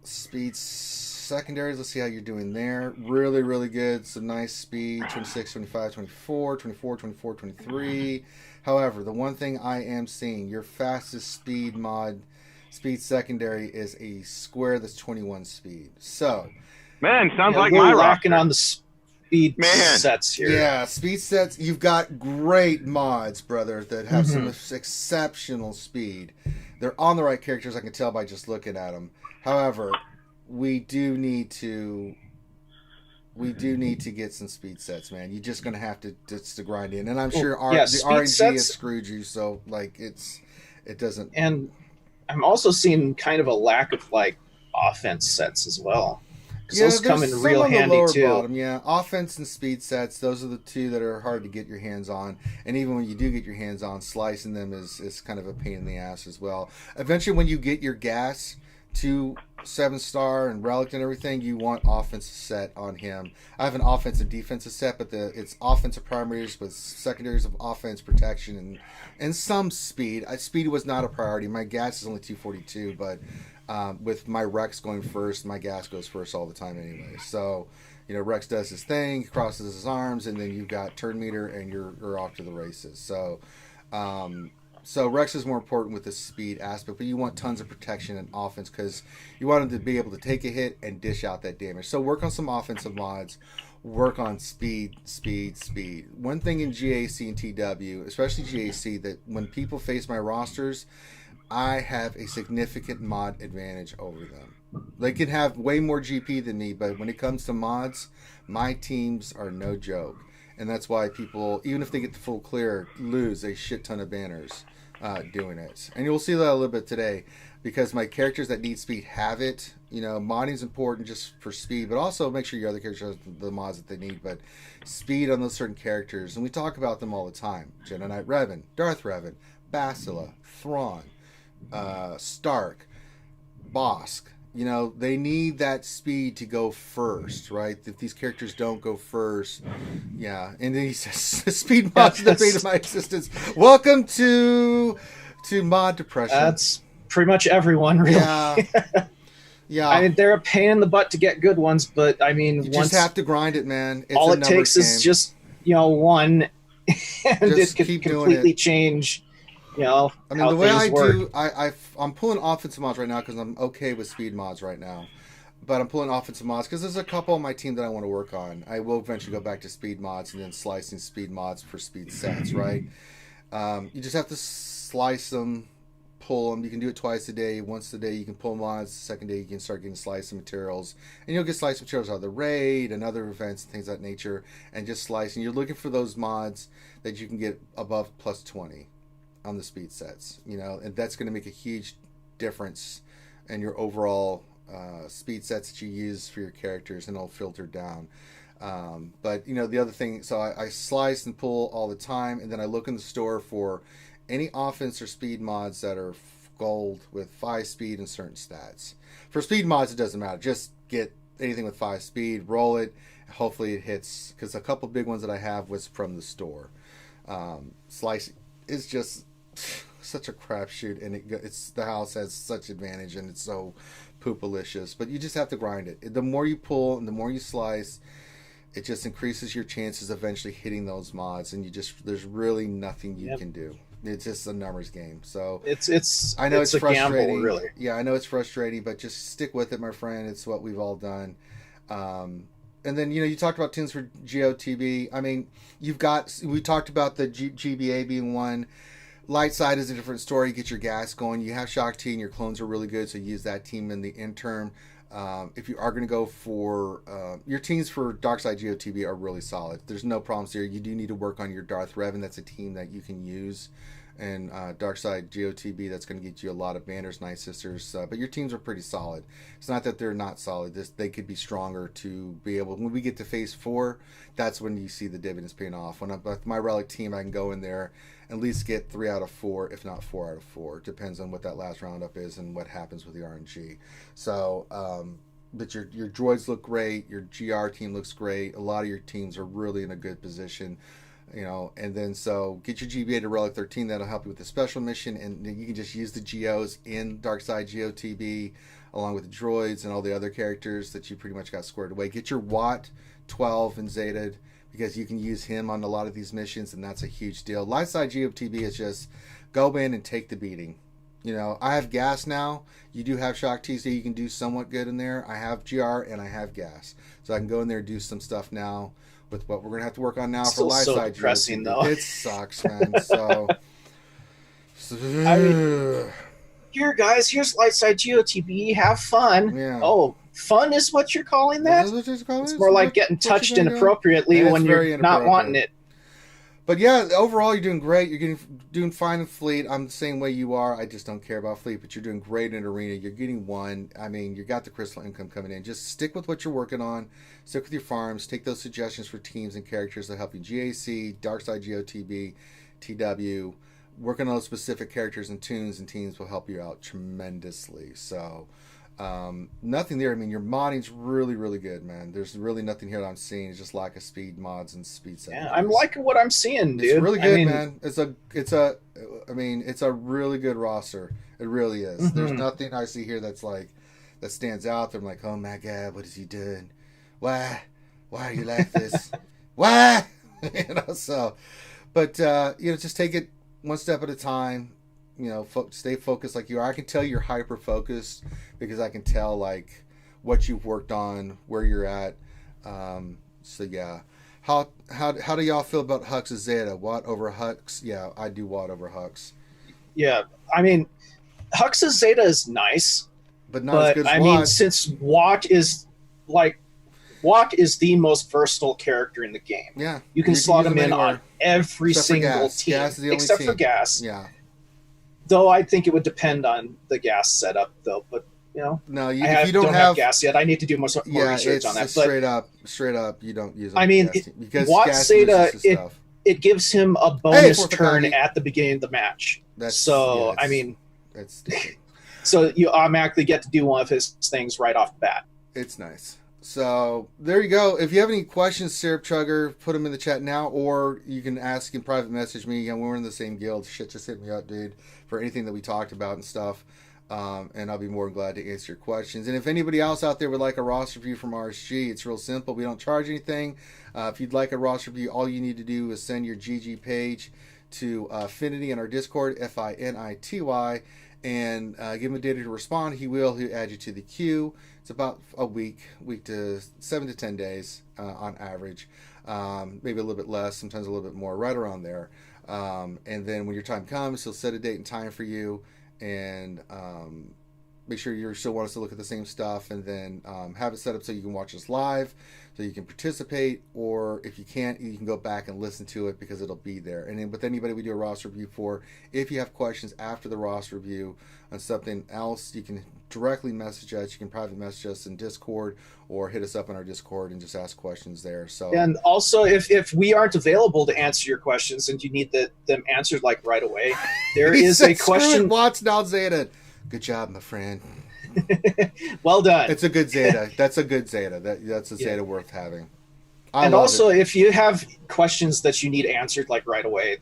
Speaker 1: Speed secondaries, let's see how you're doing there. Really, really good. Some nice speed, 26, 25, 24, 24, 24, 23. However, the one thing I am seeing, your fastest speed mod, speed secondary, is a square that's 21 speed. So,
Speaker 6: Man, sounds like
Speaker 2: we're
Speaker 6: my
Speaker 2: rocking
Speaker 6: roster.
Speaker 2: on the speed sets here.
Speaker 1: yeah, speed sets. You've got great mods, brother, that have some exceptional speed. They're on the right characters, I can tell by just looking at them. However, we do need to get some speed sets, man. You're just gonna have to grind in, and I'm sure the RNG has screwed you. So like it doesn't.
Speaker 2: And I'm also seeing kind of a lack of like offense sets as well.
Speaker 1: Yeah,
Speaker 2: those come in
Speaker 1: some
Speaker 2: real
Speaker 1: on the
Speaker 2: handy
Speaker 1: lower
Speaker 2: too.
Speaker 1: Bottom, yeah, offense and speed sets. Those are the two that are hard to get your hands on. And even when you do get your hands on, slicing them is kind of a pain in the ass as well. Eventually, when you get your gas to 7-star and relic and everything, you want offensive set on him. I have an offensive defensive set, but it's offensive primaries with secondaries of offense, protection, and some speed. Speed was not a priority. My gas is only 242, but with my Rex going first, my gas goes first all the time anyway. So, Rex does his thing, he crosses his arms, and then you've got turn meter, and you're off to the races. So, so Rex is more important with the speed aspect, but you want tons of protection and offense because you want him to be able to take a hit and dish out that damage. So work on some offensive mods, work on speed. One thing in GAC and TW, especially GAC, that when people face my rosters, I have a significant mod advantage over them. They can have way more GP than me, but when it comes to mods, my teams are no joke. And that's why people, even if they get the full clear, lose a shit ton of banners doing it. And you'll see that a little bit today because my characters that need speed have it. Modding is important just for speed, but also make sure your other characters have the mods that they need. But speed on those certain characters, and we talk about them all the time. Jedi Knight Revan, Darth Revan, Bastila, Thrawn, Stark, Bosk. They need that speed to go first, right? If these characters don't go first, yeah. And then he says, "Speed mods the fate of my existence." Welcome to mod depression.
Speaker 2: That's pretty much everyone, really.
Speaker 1: Yeah.
Speaker 2: I mean, they're a pain in the butt to get good ones, but I mean,
Speaker 1: you just have to grind it, man. It's
Speaker 2: all
Speaker 1: a
Speaker 2: it takes is just one, and
Speaker 1: just
Speaker 2: it could completely change.
Speaker 1: I mean, the way I
Speaker 2: work.
Speaker 1: do, I'm pulling offensive mods right now because I'm okay with speed mods right now. But I'm pulling offensive mods because there's a couple on my team that I want to work on. I will eventually go back to speed mods and then slicing speed mods for speed sets, right? You just have to slice them, pull them. You can do it twice a day. Once a day you can pull mods. The second day you can start getting slice materials. And you'll get slice materials out of the raid and other events and things of that nature. And just slice. And you're looking for those mods that you can get above plus 20 on the speed sets. And that's going to make a huge difference in your overall speed sets that you use for your characters, and it'll filter down. But the other thing, so I slice and pull all the time, and then I look in the store for any offense or speed mods that are gold with 5 speed and certain stats. For speed mods, it doesn't matter. Just get anything with 5 speed, roll it. Hopefully it hits, because a couple big ones that I have was from the store. Slice is just such a crapshoot, and it's the house has such advantage, and it's so poopalicious. But you just have to grind it. The more you pull and the more you slice, it just increases your chances of eventually hitting those mods, and there's really nothing you can do. It's just a numbers game. So I know it's frustrating. Gamble, really. Yeah, I know it's frustrating, but just stick with it, my friend. It's what we've all done. And then you talked about tunes for GOTB. I mean, we talked about the GBA being one. Light side is a different story. You get your gas going. You have Shock T, and your clones are really good, so use that team in the interim. If you are going to go for your teams for Darkside GOTB are really solid. There's no problems here. You do need to work on your Darth Revan. That's a team that you can use. And Darkside GOTB, that's going to get you a lot of banners, Night Sisters. But your teams are pretty solid. It's not that they're not solid. They could be stronger to be able. When we get to phase 4, that's when you see the dividends paying off. With my Relic team, I can go in there and at least get 3 out of 4, if not 4 out of 4. Depends on what that last roundup is and what happens with the RNG. So, but your droids look great. Your GR team looks great. A lot of your teams are really in a good position. And then so get your GBA to Relic 13. That'll help you with the special mission, and then you can just use the GOs in Darkside GOTB along with the droids and all the other characters that you pretty much got squared away. Get your Watt 12 and Zeta, because you can use him on a lot of these missions, and that's a huge deal. Lightside GOTB is just go in and take the beating. I have gas now. You do have Shock T, so you can do somewhat good in there. I have GR and I have gas, so I can go in there and do some stuff now. With what we're gonna have to work on now for live
Speaker 2: so
Speaker 1: side
Speaker 2: depressing,
Speaker 1: GOTB.
Speaker 2: though.
Speaker 1: It sucks, man. So
Speaker 2: here's light side GOTB. Have fun.
Speaker 1: Yeah.
Speaker 2: Oh, fun is what you're calling that? It's more like getting touched inappropriately when you're not wanting it.
Speaker 1: But yeah, overall you're doing great. You're doing fine in Fleet. I'm the same way you are. I just don't care about Fleet, but you're doing great in Arena. You're getting 1. I mean, you got the crystal income coming in. Just stick with what you're working on. Stick with your farms. Take those suggestions for teams and characters that help you. GAC, Darkside GOTB, TW. Working on those specific characters and tunes and teams will help you out tremendously. So nothing there. I mean, your modding's really, really good, man. There's really nothing here that I'm seeing. It's just lack of speed mods and speed settings.
Speaker 2: Yeah, I'm liking what I'm seeing, dude.
Speaker 1: It's really good, man. It's a really good roster. It really is. Mm-hmm. There's nothing I see here that stands out. I'm like, oh my god, what is he doing? Why are you like this? Why? So, but just take it one step at a time. Stay focused like you are. I can tell you're hyper focused because I can tell like what you've worked on, where you're at. So yeah, how do y'all feel about Hux's Zeta? Watt over Hux? Yeah, I do Watt over Hux.
Speaker 2: Yeah, I mean, Hux's Zeta is nice,
Speaker 1: but not as good as
Speaker 2: Watt. I mean, since Watt is the most versatile character in the game.
Speaker 1: Yeah,
Speaker 2: you can slot him in on every single team except for Gas.
Speaker 1: Yeah.
Speaker 2: Though I think it would depend on the gas setup, though. But
Speaker 1: no,
Speaker 2: if you don't have gas yet, I need to do more research on that.
Speaker 1: But straight up, you don't use it.
Speaker 2: I mean,
Speaker 1: because
Speaker 2: Watt Zeta, it gives him a bonus turn at the beginning of the match. I mean, that's so you automatically get to do one of his things right off the bat.
Speaker 1: It's nice. So there you go. If you have any questions, Syrup Chugger, put them in the chat now, or you can ask and private message me. We're in the same guild. Shit, just hit me up, dude, for anything that we talked about and stuff. And I'll be more than glad to answer your questions. And if anybody else out there would like a roster review from RSG, it's real simple. We don't charge anything. If you'd like a roster review, all you need to do is send your GG page to Finity in our Discord, FINITY, and give him a day to respond. He'll add you to the queue. It's about a week to 7 to 10 days on average. Maybe a little bit less, sometimes a little bit more, right around there. And then when your time comes, he'll set a date and time for you, and make sure you still want us to look at the same stuff, and then have it set up so you can watch us live, so you can participate, or if you can't, you can go back and listen to it because it'll be there. And then with anybody we do a roster review for, if you have questions after the roster review on something else, you can directly message us. You can private message us in Discord or hit us up in our Discord and just ask questions there. So,
Speaker 2: and also, if we aren't available to answer your questions and you need them answered like right away, there is a question.
Speaker 1: Watch now, Zeta. Good job, my friend.
Speaker 2: Well done.
Speaker 1: It's a good Zeta. That's a good Zeta. That's a Zeta worth having.
Speaker 2: And also, if you have questions that you need answered like right away,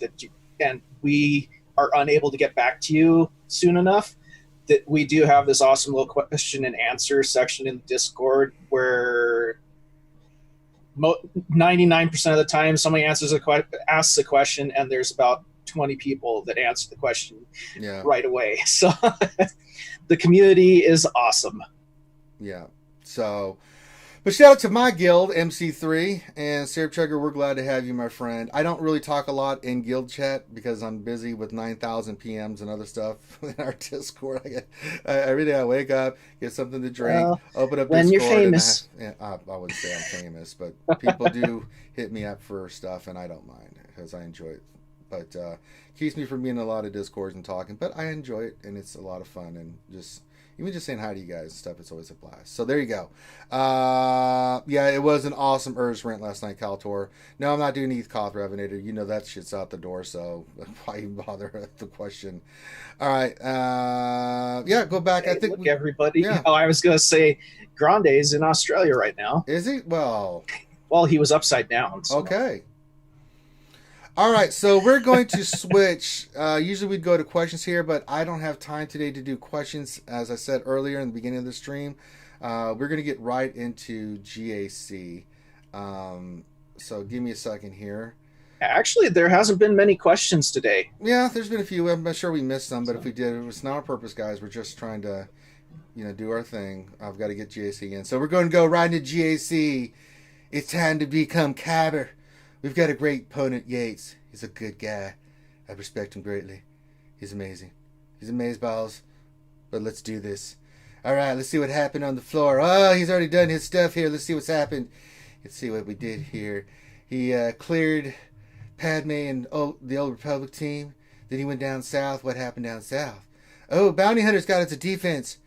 Speaker 2: and we are unable to get back to you soon enough, that we do have this awesome little question and answer section in Discord where 99% of the time somebody asks a question, and there's about 20 people that answer the question right away. So the community is awesome.
Speaker 1: Yeah. So, but shout out to my guild, MC3, and Sarah Chugger, we're glad to have you, my friend. I don't really talk a lot in guild chat because I'm busy with 9,000 PMs and other stuff in our Discord. Every day I wake up, get something to drink, open up
Speaker 2: when
Speaker 1: Discord.
Speaker 2: You're famous.
Speaker 1: I wouldn't say I'm famous, but people do hit me up for stuff, and I don't mind because I enjoy it. But keeps me from being in a lot of Discords and talking. But I enjoy it, and it's a lot of fun. And even just saying hi to you guys and stuff, it's always a blast. So there you go. Yeah, it was an awesome Urge rant last night, Kaltor. No, I'm not doing ETH Koth Revenator. You know that shit's out the door, so why even bother with the question? All right. Yeah, go back.
Speaker 2: Hey,
Speaker 1: I think
Speaker 2: look, everybody.
Speaker 1: Yeah.
Speaker 2: Oh, I was going to say Grande's in Australia right now.
Speaker 1: Is he? Well,
Speaker 2: he was upside down. So.
Speaker 1: Okay. All right, so we're going to switch. Usually we'd go to questions here, but I don't have time today to do questions. As I said earlier in the beginning of the stream, we're going to get right into GAC. So give me a second here.
Speaker 2: Actually, there hasn't been many questions today.
Speaker 1: Yeah, there's been a few. I'm sure we missed some, but if we did, it was not on purpose, guys. We're just trying to, do our thing. I've got to get GAC in. So we're going to go right into GAC. It's time to become Kyber. We've got a great opponent, Yates. He's a good guy. I respect him greatly. He's amazing. He's amazeballs. But let's do this. All right, let's see what happened on the floor. Oh, he's already done his stuff here. Let's see what's happened. Let's see what we did here. He cleared Padme and the Old Republic team. Then he went down south. What happened down south? Oh, Bounty Hunter's got into defense.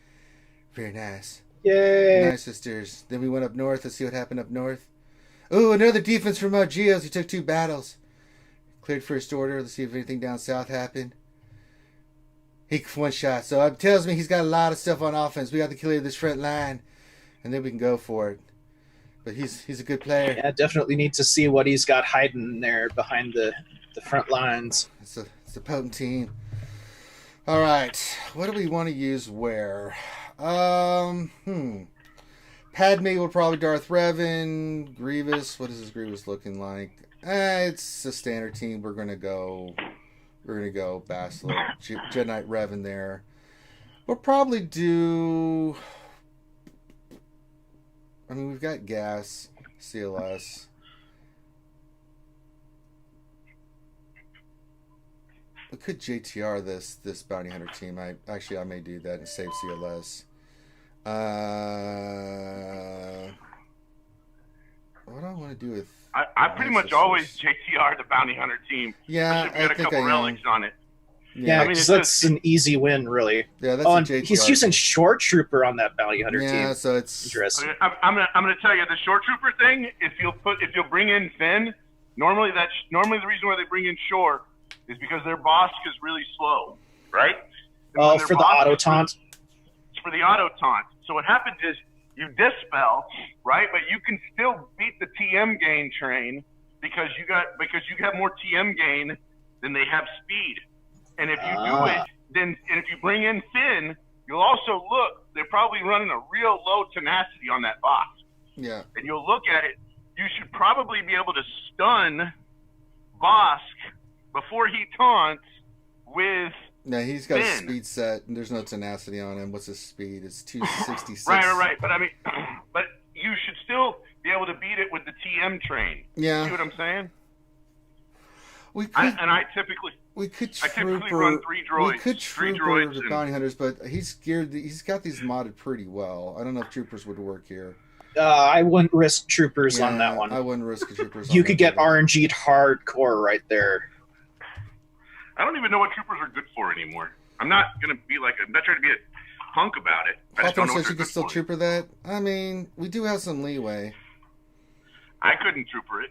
Speaker 1: Very nice.
Speaker 2: Yay.
Speaker 1: Nice, sisters. Then we went up north. Let's see what happened up north. Oh, another defense from Geos. He took 2 battles. Cleared first order. Let's see if anything down south happened. He one shot. So it tells me he's got a lot of stuff on offense. We got to clear this front line, and then we can go for it. But he's a good player.
Speaker 2: Yeah, definitely need to see what he's got hiding there behind the front lines.
Speaker 1: It's a potent team. All right. What do we want to use where? Padme will probably Darth Revan. Grievous. What is this Grievous looking like? It's a standard team. We're gonna go Basileuk. Jedi Knight Revan there. We'll probably do. I mean, we've got Gas, CLS. We could JTR this Bounty Hunter team. I may do that and save CLS. What do I want to do with?
Speaker 6: I pretty much always JTR the Bounty Hunter team.
Speaker 1: Yeah,
Speaker 6: I got a couple relics on it.
Speaker 2: Yeah, I mean, that's an easy win, really.
Speaker 1: Yeah, that's a JTR.
Speaker 2: He's using Short Trooper on that Bounty Hunter team.
Speaker 1: Yeah, so it's
Speaker 2: interesting.
Speaker 6: I'm gonna tell you the Short Trooper thing. If you'll bring in Finn, normally the reason why they bring in Shore is because their boss is really slow, right?
Speaker 2: Oh, for the auto taunt.
Speaker 6: It's for the auto taunt. So what happens is you dispel, right? But you can still beat the TM gain train because you have more TM gain than they have speed. And if you do it, and if you bring in Finn, you'll also look. They're probably running a real low tenacity on that boss.
Speaker 1: Yeah.
Speaker 6: And you'll look at it. You should probably be able to stun Bosk before he taunts with.
Speaker 1: Yeah, he's got
Speaker 6: Finn.
Speaker 1: a speed set, and there's no tenacity on him. What's his speed? It's 266.
Speaker 6: Right. But I mean, but you should still be able to beat it with the TM train.
Speaker 1: Yeah.
Speaker 6: See what I'm saying?
Speaker 1: We could,
Speaker 6: I typically run three droids.
Speaker 1: We could
Speaker 6: three
Speaker 1: trooper
Speaker 6: droids
Speaker 1: the
Speaker 6: and,
Speaker 1: bounty hunters, but he's geared. He's got these modded pretty well. I don't know if troopers would work here.
Speaker 2: I wouldn't risk troopers on that one.
Speaker 1: I wouldn't risk troopers.
Speaker 2: You could get RNG'd hardcore right there.
Speaker 6: I don't even know what troopers are good for anymore. I'm not gonna be like I'm not trying to be a punk about it. I just don't know what
Speaker 1: says you
Speaker 6: they're
Speaker 1: can still
Speaker 6: good for.
Speaker 1: trooper that. I mean, we do have some leeway.
Speaker 6: I couldn't trooper it.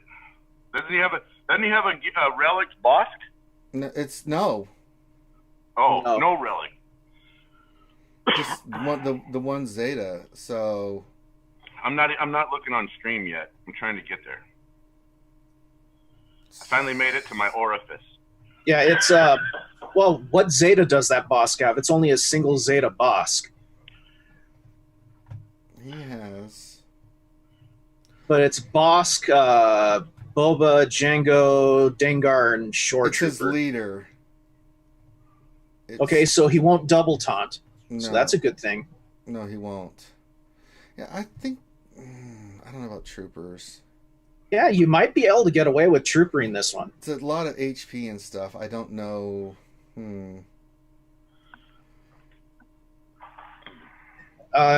Speaker 6: Doesn't he have a relic Bosk?
Speaker 1: No, it's no.
Speaker 6: Oh,
Speaker 2: No.
Speaker 6: no relic.
Speaker 1: Just the one Zeta. So
Speaker 6: I'm not looking on stream yet. I'm trying to get there. I finally made it to my orifice.
Speaker 2: Yeah, it's well, what Zeta does that Bosk have? It's only a single Zeta Bosk.
Speaker 1: yes.
Speaker 2: But it's Bosk, Boba, Django, Dengar, and Shore
Speaker 1: It's his
Speaker 2: Trooper.
Speaker 1: leader.
Speaker 2: Okay, so he won't double taunt.
Speaker 1: no,
Speaker 2: So that's a good thing.
Speaker 1: no, he won't. Yeah, I think I don't know about troopers.
Speaker 2: Yeah, you might be able to get away with troopering this one.
Speaker 1: It's a lot of HP and stuff. I don't know.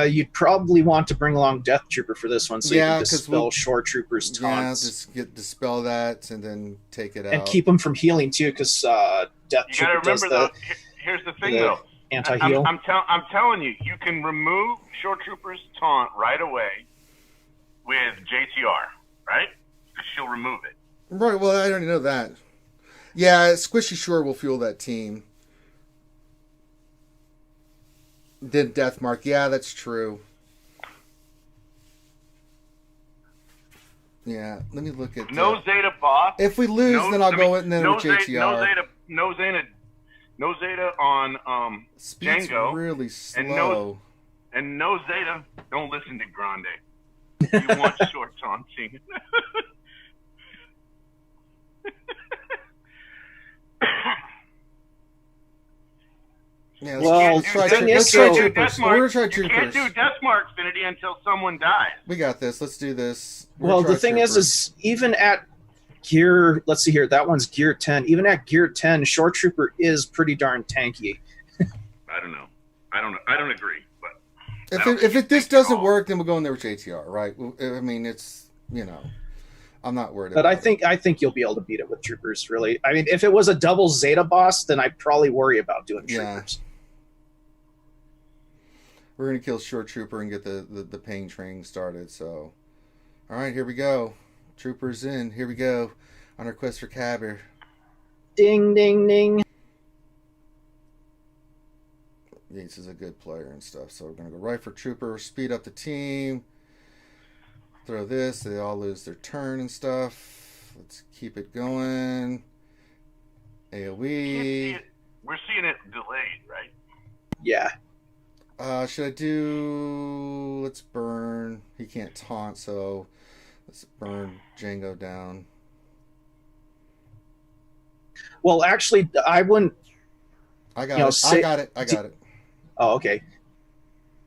Speaker 2: You'd probably want to bring along Death Trooper for this one, so you
Speaker 1: Yeah,
Speaker 2: can
Speaker 1: 'cause
Speaker 2: dispel
Speaker 1: we'll-
Speaker 2: Shore Trooper's taunts.
Speaker 1: just dispel that and then take it out.
Speaker 2: And keep them from healing too, because Death
Speaker 6: You gotta
Speaker 2: Trooper does
Speaker 6: remember
Speaker 2: the
Speaker 6: though. Here's the thing
Speaker 2: the
Speaker 6: though.
Speaker 2: anti-heal.
Speaker 6: I'm telling you, you can remove Shore Trooper's taunt right away with JTR, right? Because she'll remove it.
Speaker 1: Right, well, I already know that. Yeah, Squishy Shore will fuel that team. Then Deathmark. Yeah, that's true. Yeah, let me look at
Speaker 6: No Zeta Boss.
Speaker 1: If we lose, then I'll go in then
Speaker 6: no
Speaker 1: with
Speaker 6: Zeta,
Speaker 1: JTR.
Speaker 6: no Zeta on
Speaker 1: Speed's
Speaker 6: Django.
Speaker 1: really slow.
Speaker 6: And no Zeta. Don't listen to Grande. You want short taunting.
Speaker 1: Yeah,
Speaker 2: Well,
Speaker 1: let's try
Speaker 2: the thing
Speaker 1: let's
Speaker 2: is,
Speaker 1: try
Speaker 2: so-
Speaker 1: troopers. We're gonna try
Speaker 6: You can't
Speaker 1: troopers.
Speaker 6: do Deathmark Infinity until someone dies.
Speaker 1: We got this. Let's do this. We're
Speaker 2: Well,
Speaker 1: gonna
Speaker 2: the
Speaker 1: try
Speaker 2: thing
Speaker 1: troopers.
Speaker 2: is even at gear, let's see here, that one's gear 10. Even at gear 10, Shore Trooper is pretty darn tanky.
Speaker 6: I don't know. I don't agree. But
Speaker 1: if this doesn't work, then we'll go in there with JTR, right? I mean, it's I'm not worried.
Speaker 2: But
Speaker 1: about
Speaker 2: I think you'll be able to beat it with troopers, really. I mean, if it was a double Zeta boss, then I'd probably worry about doing
Speaker 1: Yeah.
Speaker 2: troopers.
Speaker 1: We're gonna kill Short Trooper and get the pain training started. So, all right, here we go. Troopers in. Here we go on our quest for Cabber.
Speaker 2: Ding, ding, ding.
Speaker 1: Yates is a good player and stuff, so we're gonna go right for Trooper. Speed up the team. Throw this. They all lose their turn and stuff. Let's keep it going. AOE.
Speaker 6: we're seeing it delayed, right?
Speaker 2: Yeah.
Speaker 1: Should I do... Let's burn. He can't taunt, so let's burn Django down.
Speaker 2: Well, actually, I wouldn't...
Speaker 1: I got it. I got it.
Speaker 2: Oh, okay.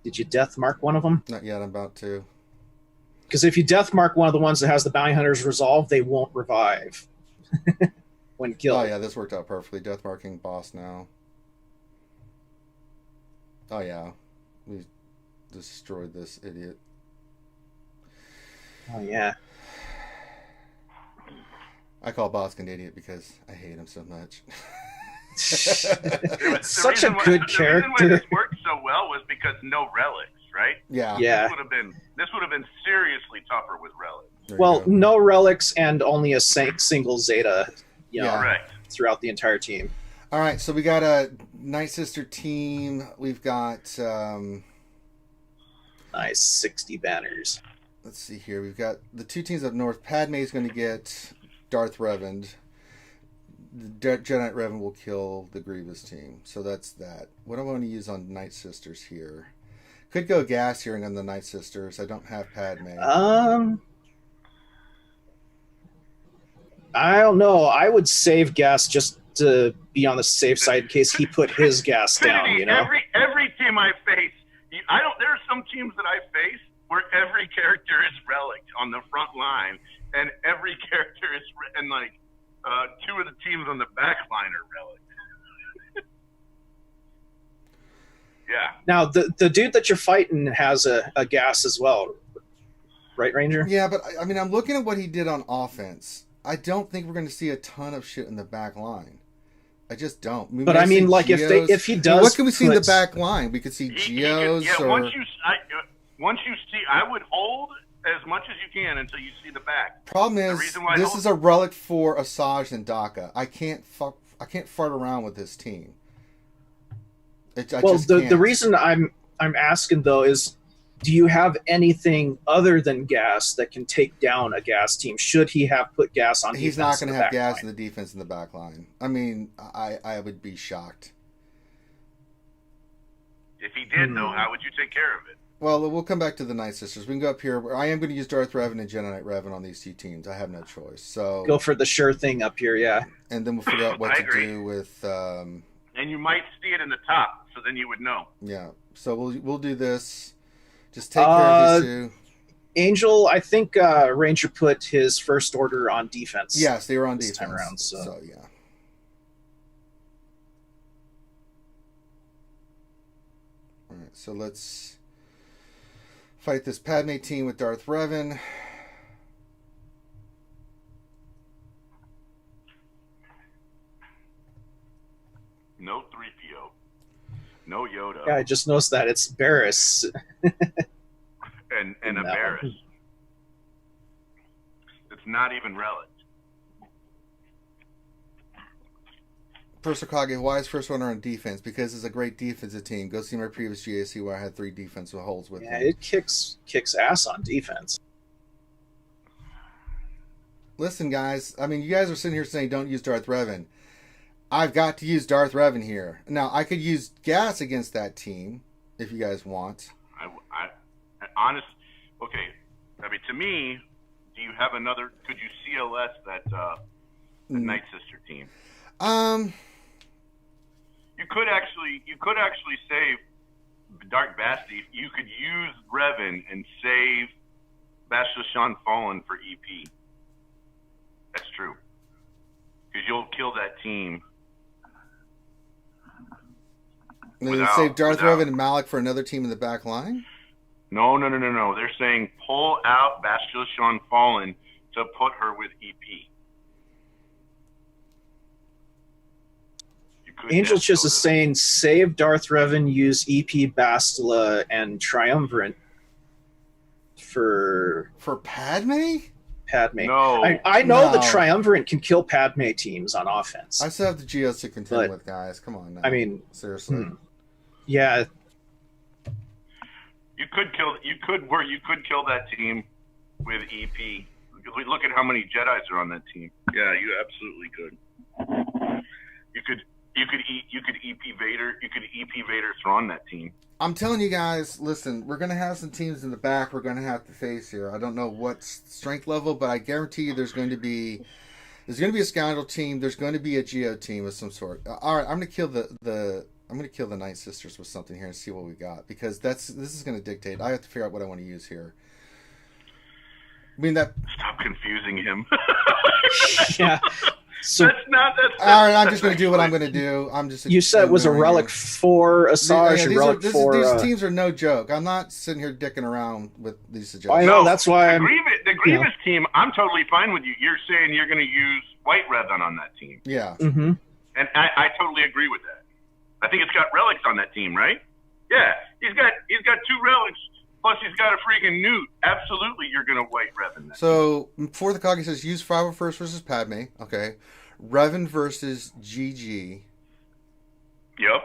Speaker 2: Did you death mark one of them?
Speaker 1: Not yet. I'm about to.
Speaker 2: Because if you death mark one of the ones that has the bounty hunters resolve, they won't revive when killed.
Speaker 1: Oh, yeah. This worked out perfectly. Death marking boss now. Oh, yeah. We destroyed this idiot.
Speaker 2: Oh, yeah.
Speaker 1: I call Bosk an idiot because I hate him so much.
Speaker 2: Such a good
Speaker 6: The reason
Speaker 2: character.
Speaker 6: why this worked so well was because no relics, right?
Speaker 1: Yeah.
Speaker 2: Yeah.
Speaker 6: This would have been seriously tougher with relics.
Speaker 1: There you
Speaker 2: Well,
Speaker 1: go.
Speaker 2: no relics and only a single Zeta,
Speaker 1: Yeah.
Speaker 6: Correct.
Speaker 2: throughout the entire team.
Speaker 1: All right, so we got a Night Sister team. We've got,
Speaker 2: Nice, 60 banners.
Speaker 1: let's see here. We've got the two teams up north. Padme's going to get Darth Revan. The Jedi Knight Revan will kill the Grievous team. So that's that. What do I want to use on Night Sisters here? Could go gas here on the Night Sisters. I don't have Padme.
Speaker 2: I don't know. I would save gas just to be on the safe side in case he put his gas down,
Speaker 6: Infinity,
Speaker 2: you know?
Speaker 6: every team I face, there are some teams that I face where every character is relic on the front line, and every character is, and like, two of the teams on the back line are relics. Yeah.
Speaker 2: Now, the dude that you're fighting has a gas as well, right, Ranger?
Speaker 1: Yeah, but I mean, I'm looking at what he did on offense. I don't think we're going to see a ton of shit in the back line. I just don't.
Speaker 2: But I mean, like if he does,
Speaker 1: what can we see in the back line? We could see Geos.
Speaker 6: Once you see, I would hold as much as you can until you see the back.
Speaker 1: Problem is, this is a relic for Asajj and Daka. I can't fart around with this team.
Speaker 2: The reason I'm asking though is, do you have anything other than gas that can take down a gas team? Should he have put gas on?
Speaker 1: He's not going to have gas in the defense in the back line. I mean, I would be shocked.
Speaker 6: If he did, though, how would you take care of it?
Speaker 1: Well, we'll come back to the Night Sisters. We can go up here. I am going to use Darth Revan and Jedi Knight Revan on these two teams. I have no choice. So
Speaker 2: go for the sure thing up here, yeah.
Speaker 1: And then we'll figure out what to do with.
Speaker 6: And you might see it in the top, so then you would know.
Speaker 1: Yeah. So we'll do this. Just take care of these two.
Speaker 2: Angel, I think Ranger put his first order on defense.
Speaker 1: Yes, they were on defense.
Speaker 2: Time around, so
Speaker 1: yeah. All right, so let's fight this Padme team with Darth Revan.
Speaker 6: No 3PO. No Yoda.
Speaker 2: Yeah, I just noticed that. It's Barris.
Speaker 6: and a Barris. It's not even relic.
Speaker 1: First Hokage, why is first runner on defense? Because it's a great defensive team. Go see my previous GAC where I had 3 defensive holes with them.
Speaker 2: Yeah, it kicks ass on defense.
Speaker 1: Listen, guys. I mean, you guys are sitting here saying don't use Darth Revan. I've got to use Darth Revan here. Now, I could use gas against that team if you guys want.
Speaker 6: Okay. I mean, to me, do you have another? Could you CLS that Night Sister team? You could actually save Dark Basti. You could use Revan and save Bastila Shan Fallen for EP. That's true. Because you'll kill that team.
Speaker 1: Save Darth Revan and Malik for another team in the back line?
Speaker 6: No. They're saying pull out Bastila Shan Fallen to put her with EP.
Speaker 2: Angel Chiss is saying save Darth Revan, use EP Bastila and Triumvirate for
Speaker 1: Padme?
Speaker 2: Padme.
Speaker 6: No.
Speaker 2: I know the Triumvirate can kill Padme teams on offense.
Speaker 1: I still have the Geos to contend with, guys. Come on now.
Speaker 2: I mean,
Speaker 1: seriously.
Speaker 2: Yeah.
Speaker 6: You could kill that team with EP. Look at how many Jedis are on that team. Yeah, you absolutely could. You could EP Vader. You could EP Vader Thrawn that team.
Speaker 1: I'm telling you guys, listen, we're going to have some teams in the back we're going to have to face here. I don't know what strength level, but I guarantee you there's going to be a Scoundrel team. There's going to be a Geo team of some sort. All right, I'm going to kill the Night Sisters with something here and see what we got, because this is going to dictate. I have to figure out what I want to use here. I mean
Speaker 6: Stop confusing him.
Speaker 2: Yeah. So
Speaker 1: all right, I'm just going to do what I'm going to do.
Speaker 2: You said it was a relic for Asajj,
Speaker 1: these teams are no joke. I'm not sitting here dicking around with these suggestions.
Speaker 2: I know, that's why
Speaker 6: the Grievous team, I'm totally fine with you. You're saying you're going to use White Revan on that team.
Speaker 1: Yeah.
Speaker 2: Mm-hmm.
Speaker 6: And I totally agree with that. I think it's got relics on that team, right? Yeah. He's got 2 relics. Plus, he's got a freaking Newt. Absolutely, you're going to White Revan that.
Speaker 1: So, for the Kage says, use 501st versus Padme. Okay. Revan versus GG.
Speaker 6: Yep.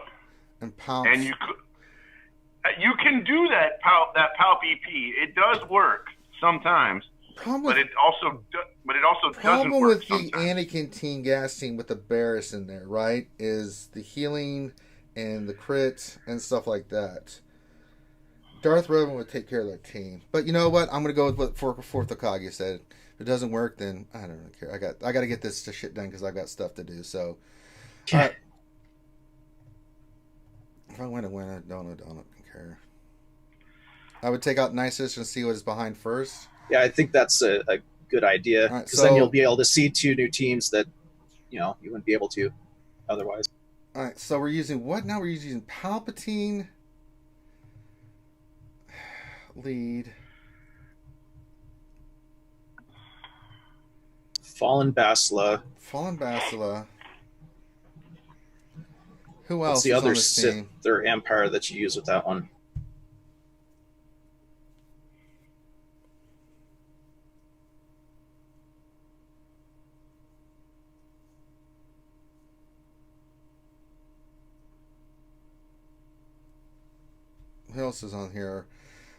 Speaker 1: And Palp.
Speaker 6: And you can do that Palp EP. It does work sometimes. But it also doesn't work
Speaker 1: problem with
Speaker 6: sometimes.
Speaker 1: the Anakin team gas team with the Barris in there, right, is the healing and the crit and stuff like that. Darth Revan would take care of that team. But you know what? I'm going to go with what Fourth Hokage said. If it doesn't work, then I don't really care. I got to get this shit done because I've got stuff to do. So, all right. If I win, I don't care. I would take out Night Sister and see what is behind first.
Speaker 2: Yeah, I think that's a good idea, because then you'll be able to see 2 new teams that you wouldn't be able to otherwise.
Speaker 1: All right, so we're using what now? We're using Palpatine lead.
Speaker 2: Fallen Basila.
Speaker 1: Who else?
Speaker 2: What's the
Speaker 1: is
Speaker 2: other
Speaker 1: on this
Speaker 2: Sith
Speaker 1: team?
Speaker 2: or Empire that you use with that one?
Speaker 1: Who else is on here?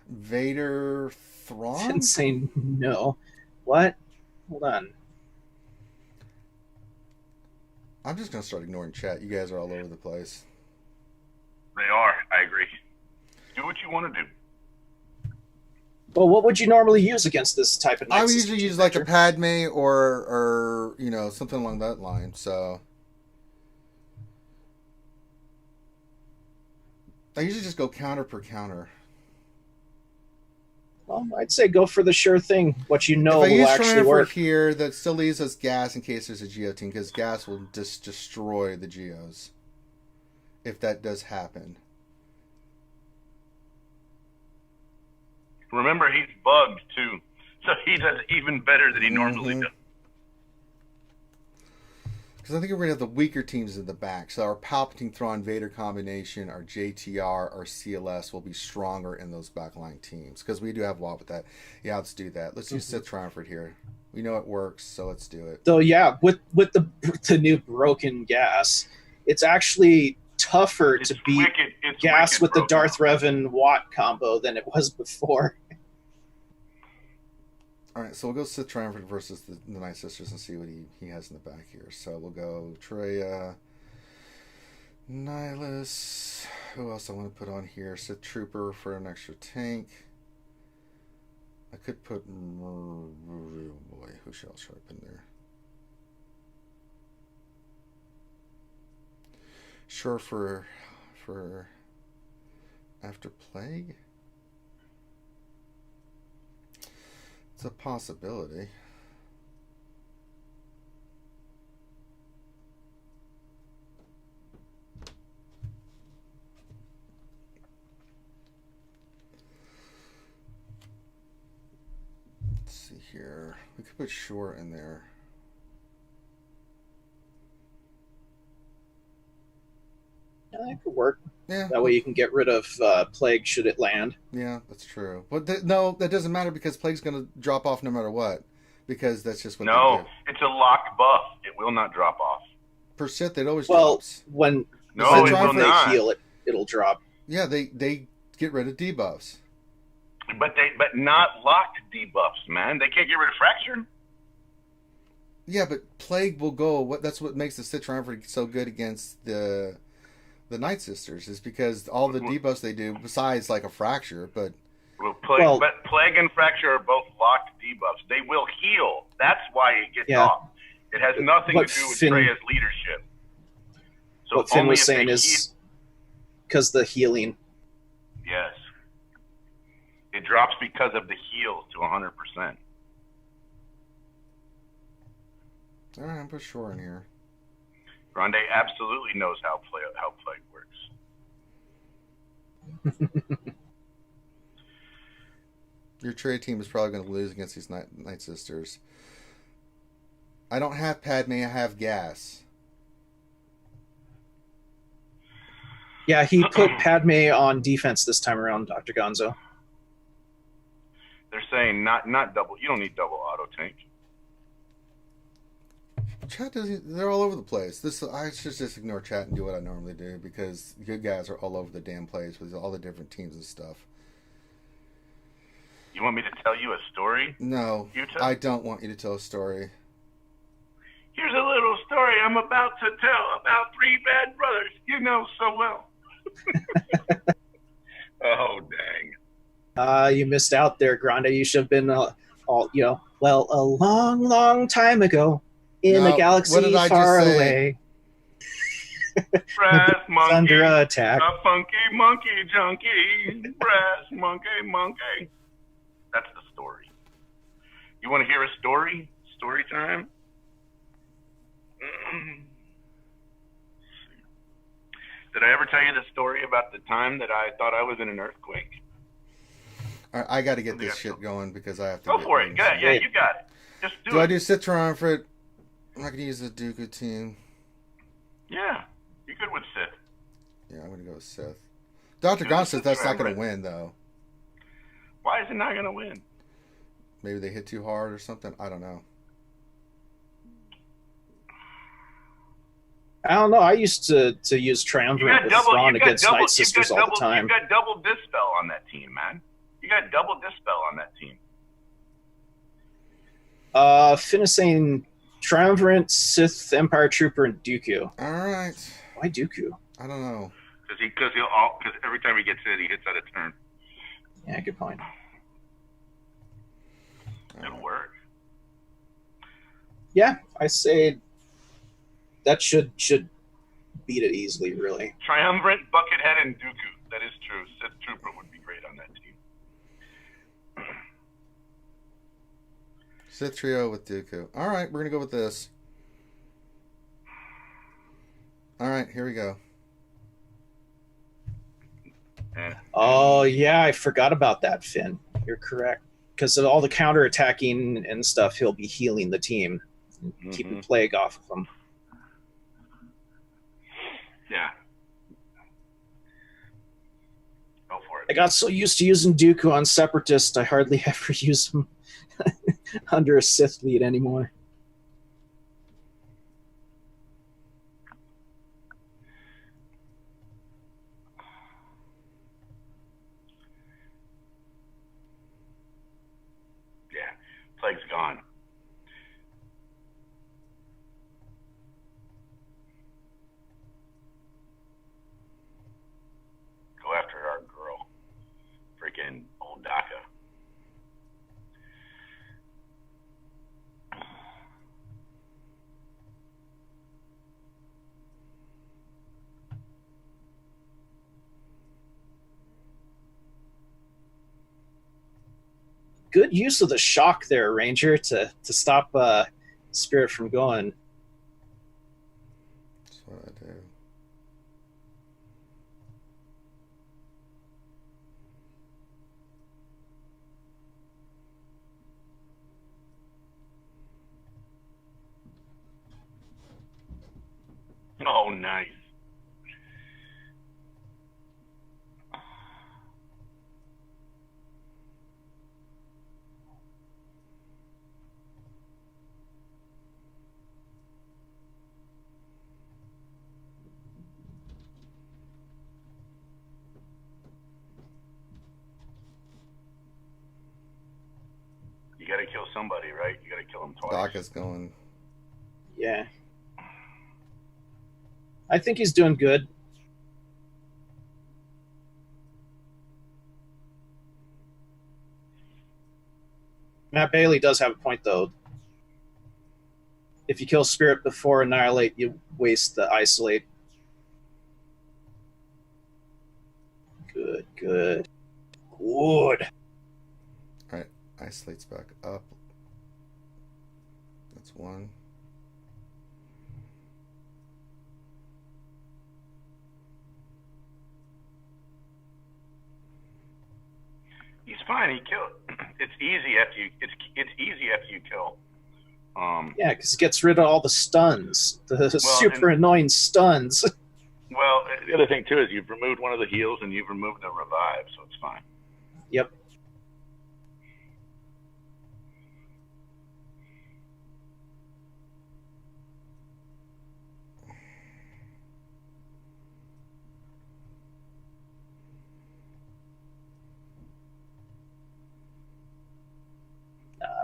Speaker 1: Vader Thrawn?
Speaker 2: Didn't say no. What? Hold on.
Speaker 1: I'm just going to start ignoring chat. You guys are all over the place.
Speaker 6: They are. I agree. Do what you want to do.
Speaker 2: Well, what would you normally use against this type of?
Speaker 1: I would usually use like a Padme or something along that line. So I usually just go counter per counter.
Speaker 2: Well, I'd say go for the sure thing. What you know
Speaker 1: if I
Speaker 2: will
Speaker 1: use
Speaker 2: actually
Speaker 1: Triumvirate
Speaker 2: work.
Speaker 1: here, that still leaves us gas in case there's a Geo team, because gas will just destroy the Geos if that does happen.
Speaker 6: Remember, he's bugged too, so he does even better than he normally does.
Speaker 1: Because I think we're going to have the weaker teams in the back. So our Palpatine Thrawn Vader combination, our JTR, our CLS will be stronger in those backline teams. Because we do have WAP with that. Yeah, let's do that. Let's use Sith Triumvirate here. We know it works, so let's do it.
Speaker 2: So yeah, with the new broken gas, it's actually tougher to beat gas with the Darth Revan Watt combo than it was before.
Speaker 1: All right, so we'll go Sith Triumvirate versus the Night Sisters and see what he has in the back here. So we'll go Treya, Nihilus. Who else I want to put on here? Sith Trooper for an extra tank. I could put... Oh boy, who else should I put in there? Sure, for After Plague? It's a possibility. Let's see here. We could put Shore in there.
Speaker 2: Yeah, that could work.
Speaker 1: Yeah.
Speaker 2: That way you can get rid of Plague should it land.
Speaker 1: Yeah, that's true. But no, that doesn't matter because Plague's going to drop off no matter what. Because that's just what they do.
Speaker 6: It's a locked buff. It will not drop off.
Speaker 1: Per Sith, it always
Speaker 2: drops.
Speaker 1: drops.
Speaker 6: It will not.
Speaker 2: Heal it, it'll drop.
Speaker 1: Yeah, they get rid of debuffs.
Speaker 6: But not locked debuffs, man. They can't get rid of Fracture.
Speaker 1: Yeah, but Plague will go. That's what makes the Sith Triumvirate so good against the Night Sisters, is because all the debuffs they do, besides like a Fracture, but
Speaker 6: Plague and Fracture are both locked debuffs. They will heal. That's why it gets off. It has nothing to do with Freya's leadership. So
Speaker 2: what Finn was saying is because the healing.
Speaker 6: Yes. It drops because of the heals to 100%.
Speaker 1: All right, I'm put Shore in here.
Speaker 6: Grande absolutely knows how Plague works.
Speaker 1: Your trade team is probably going to lose against these Night Sisters. I don't have Padme, I have Gas.
Speaker 2: Yeah, he put Padme on defense this time around, Dr. Gonzo.
Speaker 6: They're saying not double. You don't need double auto tank.
Speaker 1: Chat doesn't. They're all over the place. I should just ignore chat and do what I normally do because good guys are all over the damn place with all the different teams and stuff.
Speaker 6: You want me to tell you a story?
Speaker 1: No, I don't want you to tell a story.
Speaker 6: Here's a little story I'm about to tell about three bad brothers you know so well. Oh, dang.
Speaker 2: You missed out there, Grande. You should have been a long, long time ago in a galaxy far away.
Speaker 6: Brass monkey,
Speaker 2: under attack.
Speaker 6: A funky monkey junkie. Brass monkey. That's the story. You want to hear a story? Story time? Did I ever tell you the story about the time that I thought I was in an earthquake?
Speaker 1: All right, I got to get this shit going because I have to.
Speaker 6: Go for it. Yeah, you got it. Just do it.
Speaker 1: I do Sith Triumvirate? I'm not going to use the Dooku team.
Speaker 6: Yeah, you're good with Sith.
Speaker 1: Yeah, I'm going to go with Sith. Dr. Gon says that's not going to win, though.
Speaker 6: Why is it not going to win?
Speaker 1: Maybe they hit too hard or something. I don't know.
Speaker 2: I don't know. I used to use Triumvirate with Thrawn against Night Sisters all the time.
Speaker 6: You got double Dispel on that team, man. You got double Dispel on that team.
Speaker 2: Finishing Triumvirate, Sith, Empire Trooper, and Dooku.
Speaker 1: All right.
Speaker 2: Why Dooku?
Speaker 1: I don't know.
Speaker 6: Because every time he gets hit, he hits out a turn.
Speaker 2: Yeah, good point.
Speaker 6: Good work.
Speaker 2: Yeah, I say that should beat it easily, really.
Speaker 6: Triumvirate, Buckethead, and Dooku. That is true. Sith Trooper would be great on that team.
Speaker 1: Sith Trio with Dooku. All right, we're going to go with this. All right, here we go.
Speaker 2: Oh, yeah, I forgot about that, Finn. You're correct. Because of all the counterattacking and stuff, he'll be healing the team. Keeping plague off of them.
Speaker 6: Yeah. Go for it.
Speaker 2: I got so used to using Dooku on Separatist, I hardly ever use him under a Sith lead anymore.
Speaker 6: Yeah, plague's gone. Go after our girl. Freaking old Daka.
Speaker 2: Good use of the shock there, Ranger, to stop Spirit from going.
Speaker 1: That's what I do.
Speaker 6: Oh, nice. You gotta kill somebody, right? You gotta kill him twice.
Speaker 1: Daka's going.
Speaker 2: Yeah. I think he's doing good. Matt Bailey does have a point, though. If you kill Spirit before Annihilate, you waste the Isolate. Good, good. Good.
Speaker 1: Alright, Isolate's back up. That's one.
Speaker 6: He's fine. He killed. It's easy after you. It's easy after you kill.
Speaker 2: Yeah, because it gets rid of all the stuns, the super annoying stuns.
Speaker 6: Well, the other thing too is you've removed one of the heals and you've removed the revive, so it's fine.
Speaker 2: Yep.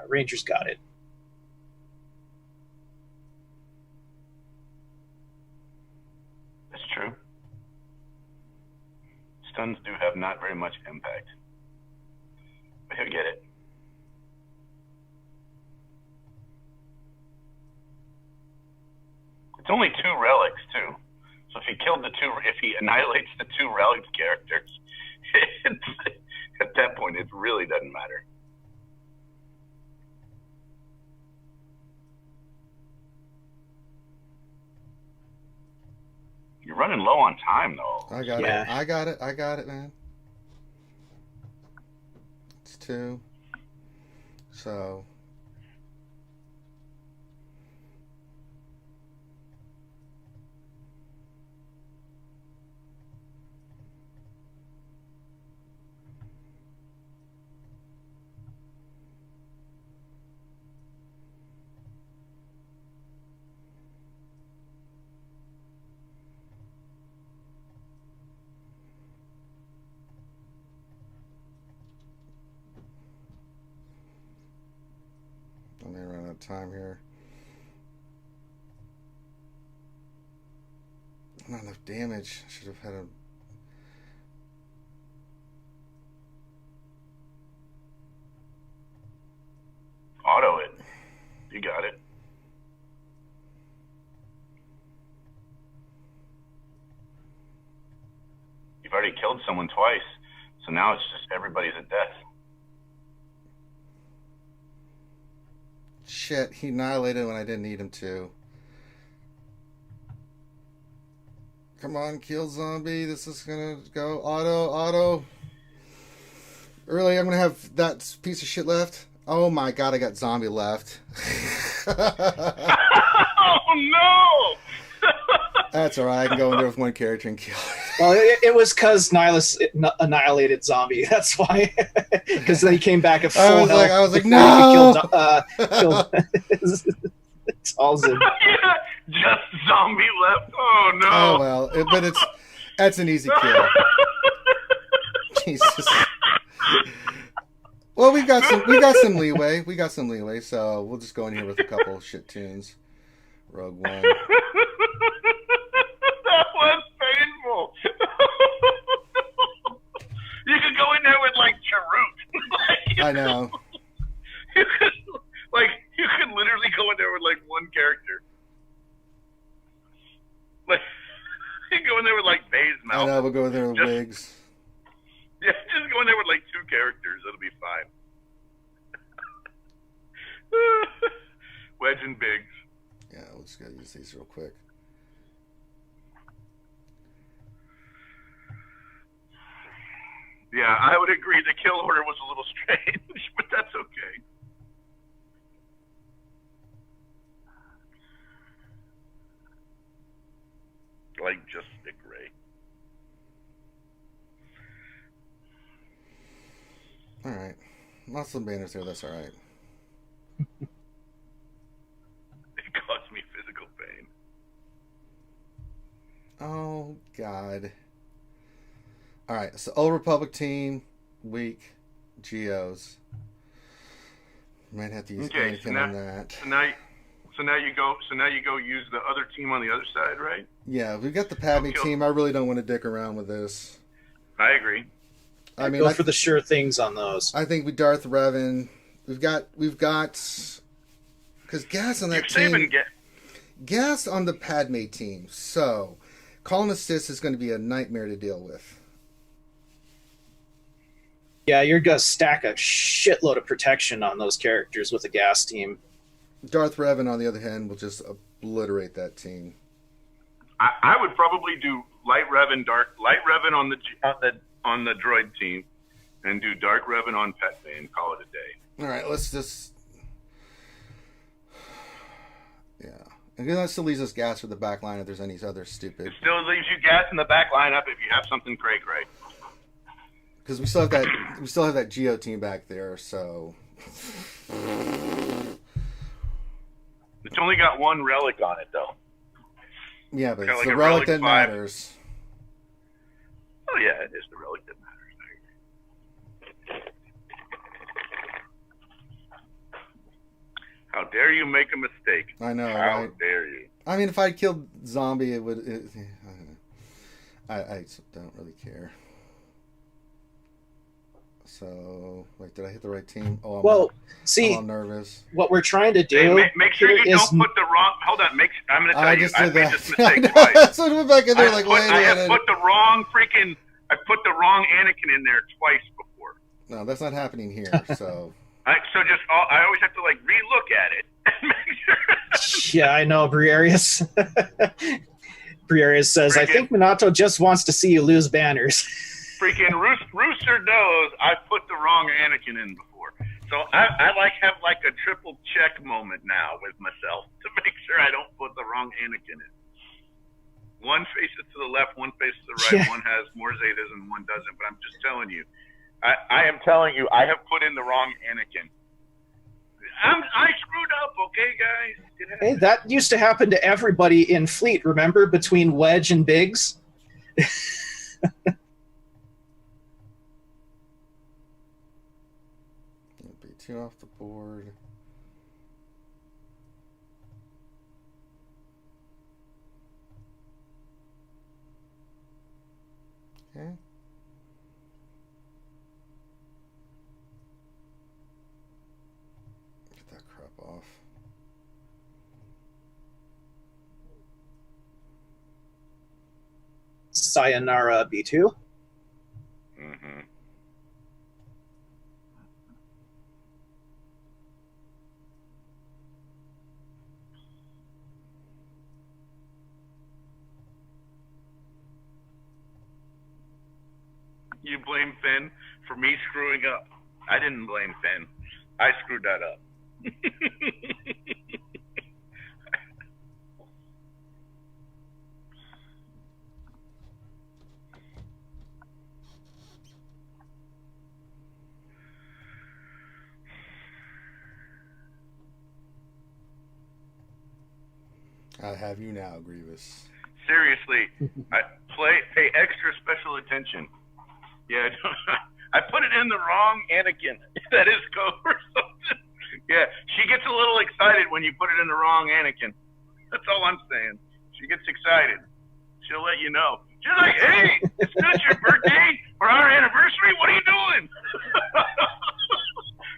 Speaker 2: Rangers got it.
Speaker 6: That's true. Stuns do have not very much impact, but he'll get it. It's only 2 relics too, so if he annihilates the 2 relics characters, at that point it really doesn't matter. You're running low on time, though.
Speaker 1: I got it. I got it. I got it, man. It's 2. So. I'm gonna run out of time here. Not enough damage. I should have had a.
Speaker 6: Auto it. You got it. You've already killed someone twice, so now it's just everybody's at death.
Speaker 1: Shit, he annihilated when I didn't need him to. Come on, kill zombie. This is gonna go auto. Early, I'm gonna have that piece of shit left. Oh my god, I got zombie left.
Speaker 6: Oh no!
Speaker 1: That's alright, I can go in there with one character and kill it.
Speaker 2: Well, it was because Nihilus annihilated zombie. That's why. Because then he came back at full health.
Speaker 1: I was like, no!
Speaker 2: Killed Talzin.
Speaker 6: Yeah, just zombie left. Oh no!
Speaker 1: Oh well, but that's an easy kill. Jesus. Well, we got some leeway. So we'll just go in here with a couple shit tunes. Rogue One.
Speaker 6: That was painful. You could go in there with like Charut.
Speaker 1: I know.
Speaker 6: You could literally go in there with like one character. Like you go in there with like Bay's mouth.
Speaker 1: I know, we'll go in there with wigs.
Speaker 6: Yeah, just go in there with like 2 characters. It'll be fine. Wedge and Biggs.
Speaker 1: Yeah, we'll just gotta use these real quick.
Speaker 6: Yeah, I would agree. The kill order was a little strange, but that's okay. Like just Big Ray.
Speaker 1: All right, lots of banners there. That's all right.
Speaker 6: It caused me physical pain.
Speaker 1: Oh God. All right, so Old Republic team, weak, Geos. Might have to use anything on that.
Speaker 6: So now you go use the other team on the other side, right?
Speaker 1: Yeah, we've got the Padme team. I really don't want to dick around with this.
Speaker 6: I agree.
Speaker 2: I mean, go for the sure things on those.
Speaker 1: I think with Darth Revan, we've got because gas on that team. Gas on the Padme team. So, call and assist is going to be a nightmare to deal with.
Speaker 2: Yeah, you're going to stack a shitload of protection on those characters with a gas team.
Speaker 1: Darth Revan, on the other hand, will just obliterate that team.
Speaker 6: I would probably do light Revan on the droid team, and do dark Revan on Padme and call it a day.
Speaker 1: All right, let's just and that still leaves us gas for the back line if there's any other stupid.
Speaker 6: It still leaves you gas in the back lineup if you have something cray.
Speaker 1: Because we still have that Geo team back there, so.
Speaker 6: It's only got 1 relic on it, though.
Speaker 1: Yeah, but it's the relic that matters.
Speaker 6: Oh yeah, it is the relic that matters. How dare you make a mistake?
Speaker 1: I know.
Speaker 6: How dare you?
Speaker 1: I mean, if I killed zombie, it would. I don't really care. So, wait, did I hit the right team? Oh, I'm nervous.
Speaker 2: What we're trying to do.
Speaker 6: Hey, make sure you don't put the wrong. Hold on, I'm going to tell you. I made this mistake twice.
Speaker 1: So I went back in there I
Speaker 6: put the wrong Anakin in there twice before.
Speaker 1: No, that's not happening here. So.
Speaker 6: I always have to relook at it and make sure.
Speaker 2: Yeah, I know, Briarius. Prioria says, I think Minato just wants to see you lose banners.
Speaker 6: Freaking Rooster knows I put the wrong Anakin in before. So I have a triple check moment now with myself to make sure I don't put the wrong Anakin in. One faces to the left, one faces to the right, one has more Zetas and one doesn't. But I'm just telling you, I am telling you, I have put in the wrong Anakin. I screwed up, okay, guys?
Speaker 2: Hey, that used to happen to everybody in Fleet, remember? Between Wedge and Biggs?
Speaker 1: B2 off the board. Okay. Get that crap off.
Speaker 2: Sayonara B2.
Speaker 6: Mm-hmm. You blame Finn for me screwing up. I didn't blame Finn. I screwed that up.
Speaker 1: I have you now, Grievous.
Speaker 6: Seriously, pay extra special attention. Yeah, I put it in the wrong Anakin. That is code or something. Yeah, she gets a little excited when you put it in the wrong Anakin. That's all I'm saying. She gets excited. She'll let you know. She's like, hey, it's not your birthday or our anniversary. What are you doing?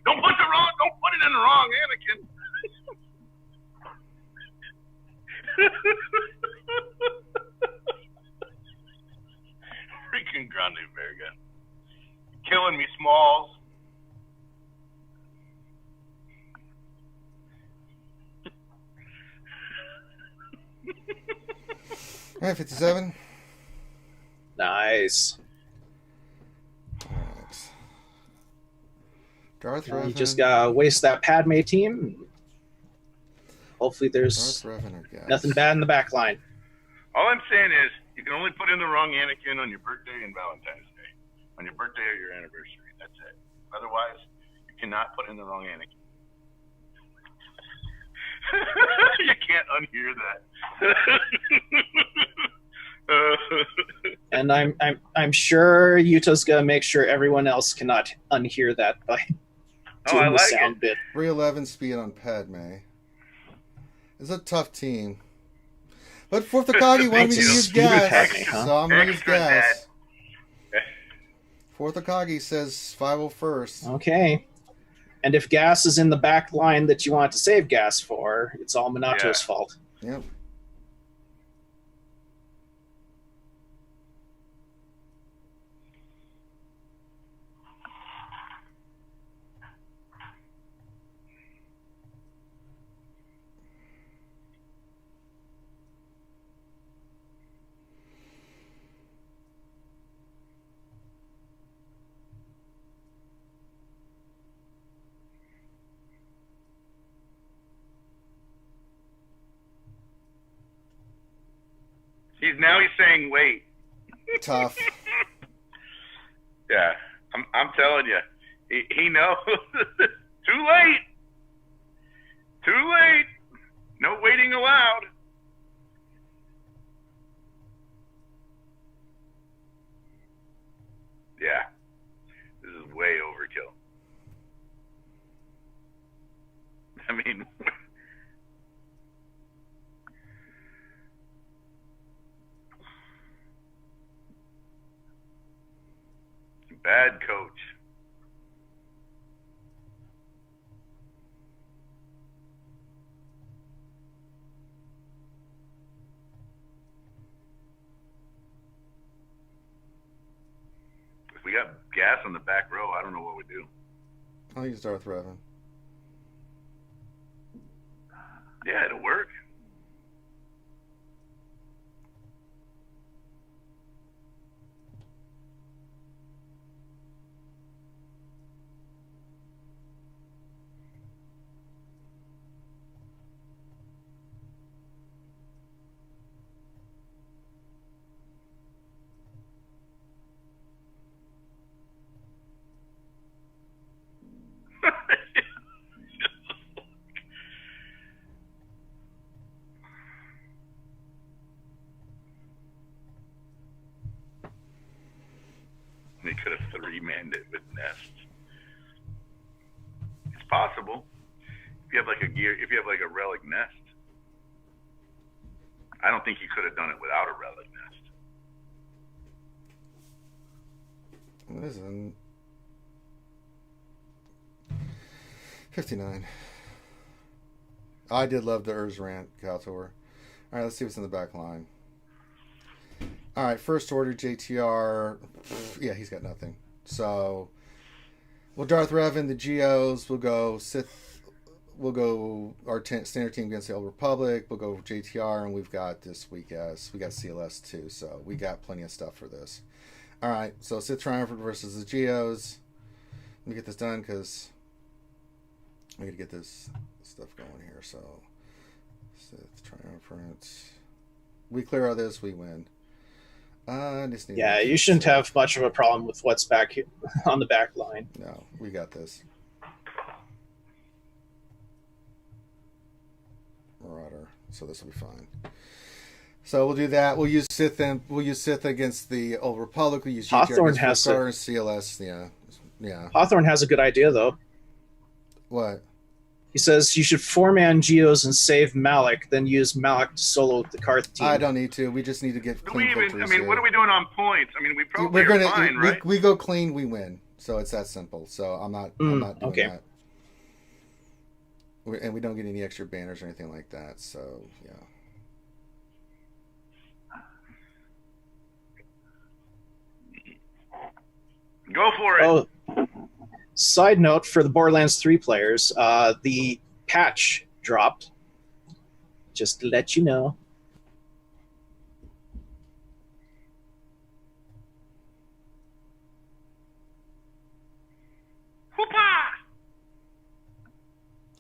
Speaker 6: Don't put it in the wrong Anakin. Freaking Grande Verga. Killing me, Smalls.
Speaker 1: All right, 57.
Speaker 2: Nice.
Speaker 1: All right. Darth Revan.
Speaker 2: You just gotta waste that Padme team. Hopefully there's nothing bad in the back line.
Speaker 6: All I'm saying is, you can only put in the wrong Anakin on your birthday and Valentine's Day. On your birthday or your anniversary. That's it. Otherwise, you cannot put in the wrong Anakin. You can't unhear that.
Speaker 2: And I'm sure Utah's gonna make sure everyone else cannot unhear that by doing the sound bit.
Speaker 1: 311 speed on Padme. It's a tough team. But Fourth Akagi wanted me to use gas, so I'm going to use gas. Fourth Akagi says 501st.
Speaker 2: Okay. And if gas is in the back line that you want to save gas for, it's all Minato's fault.
Speaker 1: Yep.
Speaker 6: He's saying wait.
Speaker 1: Tough.
Speaker 6: Yeah, I'm telling you, he knows. Too late. Too late. No waiting allowed. Yeah, this is way overkill. I mean. Bad coach. If we got gas on the back row, I don't know what we do.
Speaker 1: I'll use Darth Revan.
Speaker 6: Yeah, it'll work. probably could have three-manned it with nests. It's possible. If you have like a relic nest. I don't think you could have done it without a relic nest.
Speaker 1: Listen. 59. I did love the Urz rant, Caltor. All right, let's see what's in the back line. All right, first order JTR. Yeah, he's got nothing. So we'll Darth Revan, the Geos. We'll go Sith. We'll go our standard team against the Old Republic. We'll go JTR, and we've got this week as we got CLS too. So we got plenty of stuff for this. All right, so Sith Triumphant versus the Geos. Let me get this done because I got to get this stuff going here. So Sith Triumphant. We clear all this, we win.
Speaker 2: Yeah, you shouldn't have much of a problem with what's back here on the back line.
Speaker 1: No, we got this. Marauder, so this will be fine. So we'll do that. We'll use Sith against the Old Republic. We'll use
Speaker 2: Hawthorne has
Speaker 1: CLS. Yeah.
Speaker 2: Hawthorne has a good idea though.
Speaker 1: What?
Speaker 2: He says you should 4-man Geos and save Malik, then use Malik to solo the Karth team.
Speaker 1: I don't need to. We just need to get clean victories here.
Speaker 6: What are we doing on points? I mean, we probably are fine, right?
Speaker 1: We go clean, we win. So it's that simple. So I'm not doing that. And we don't get any extra banners or anything like that. So yeah.
Speaker 6: Go for it.
Speaker 2: Oh, side note for the Borderlands 3 players, the patch dropped. Just to let you know.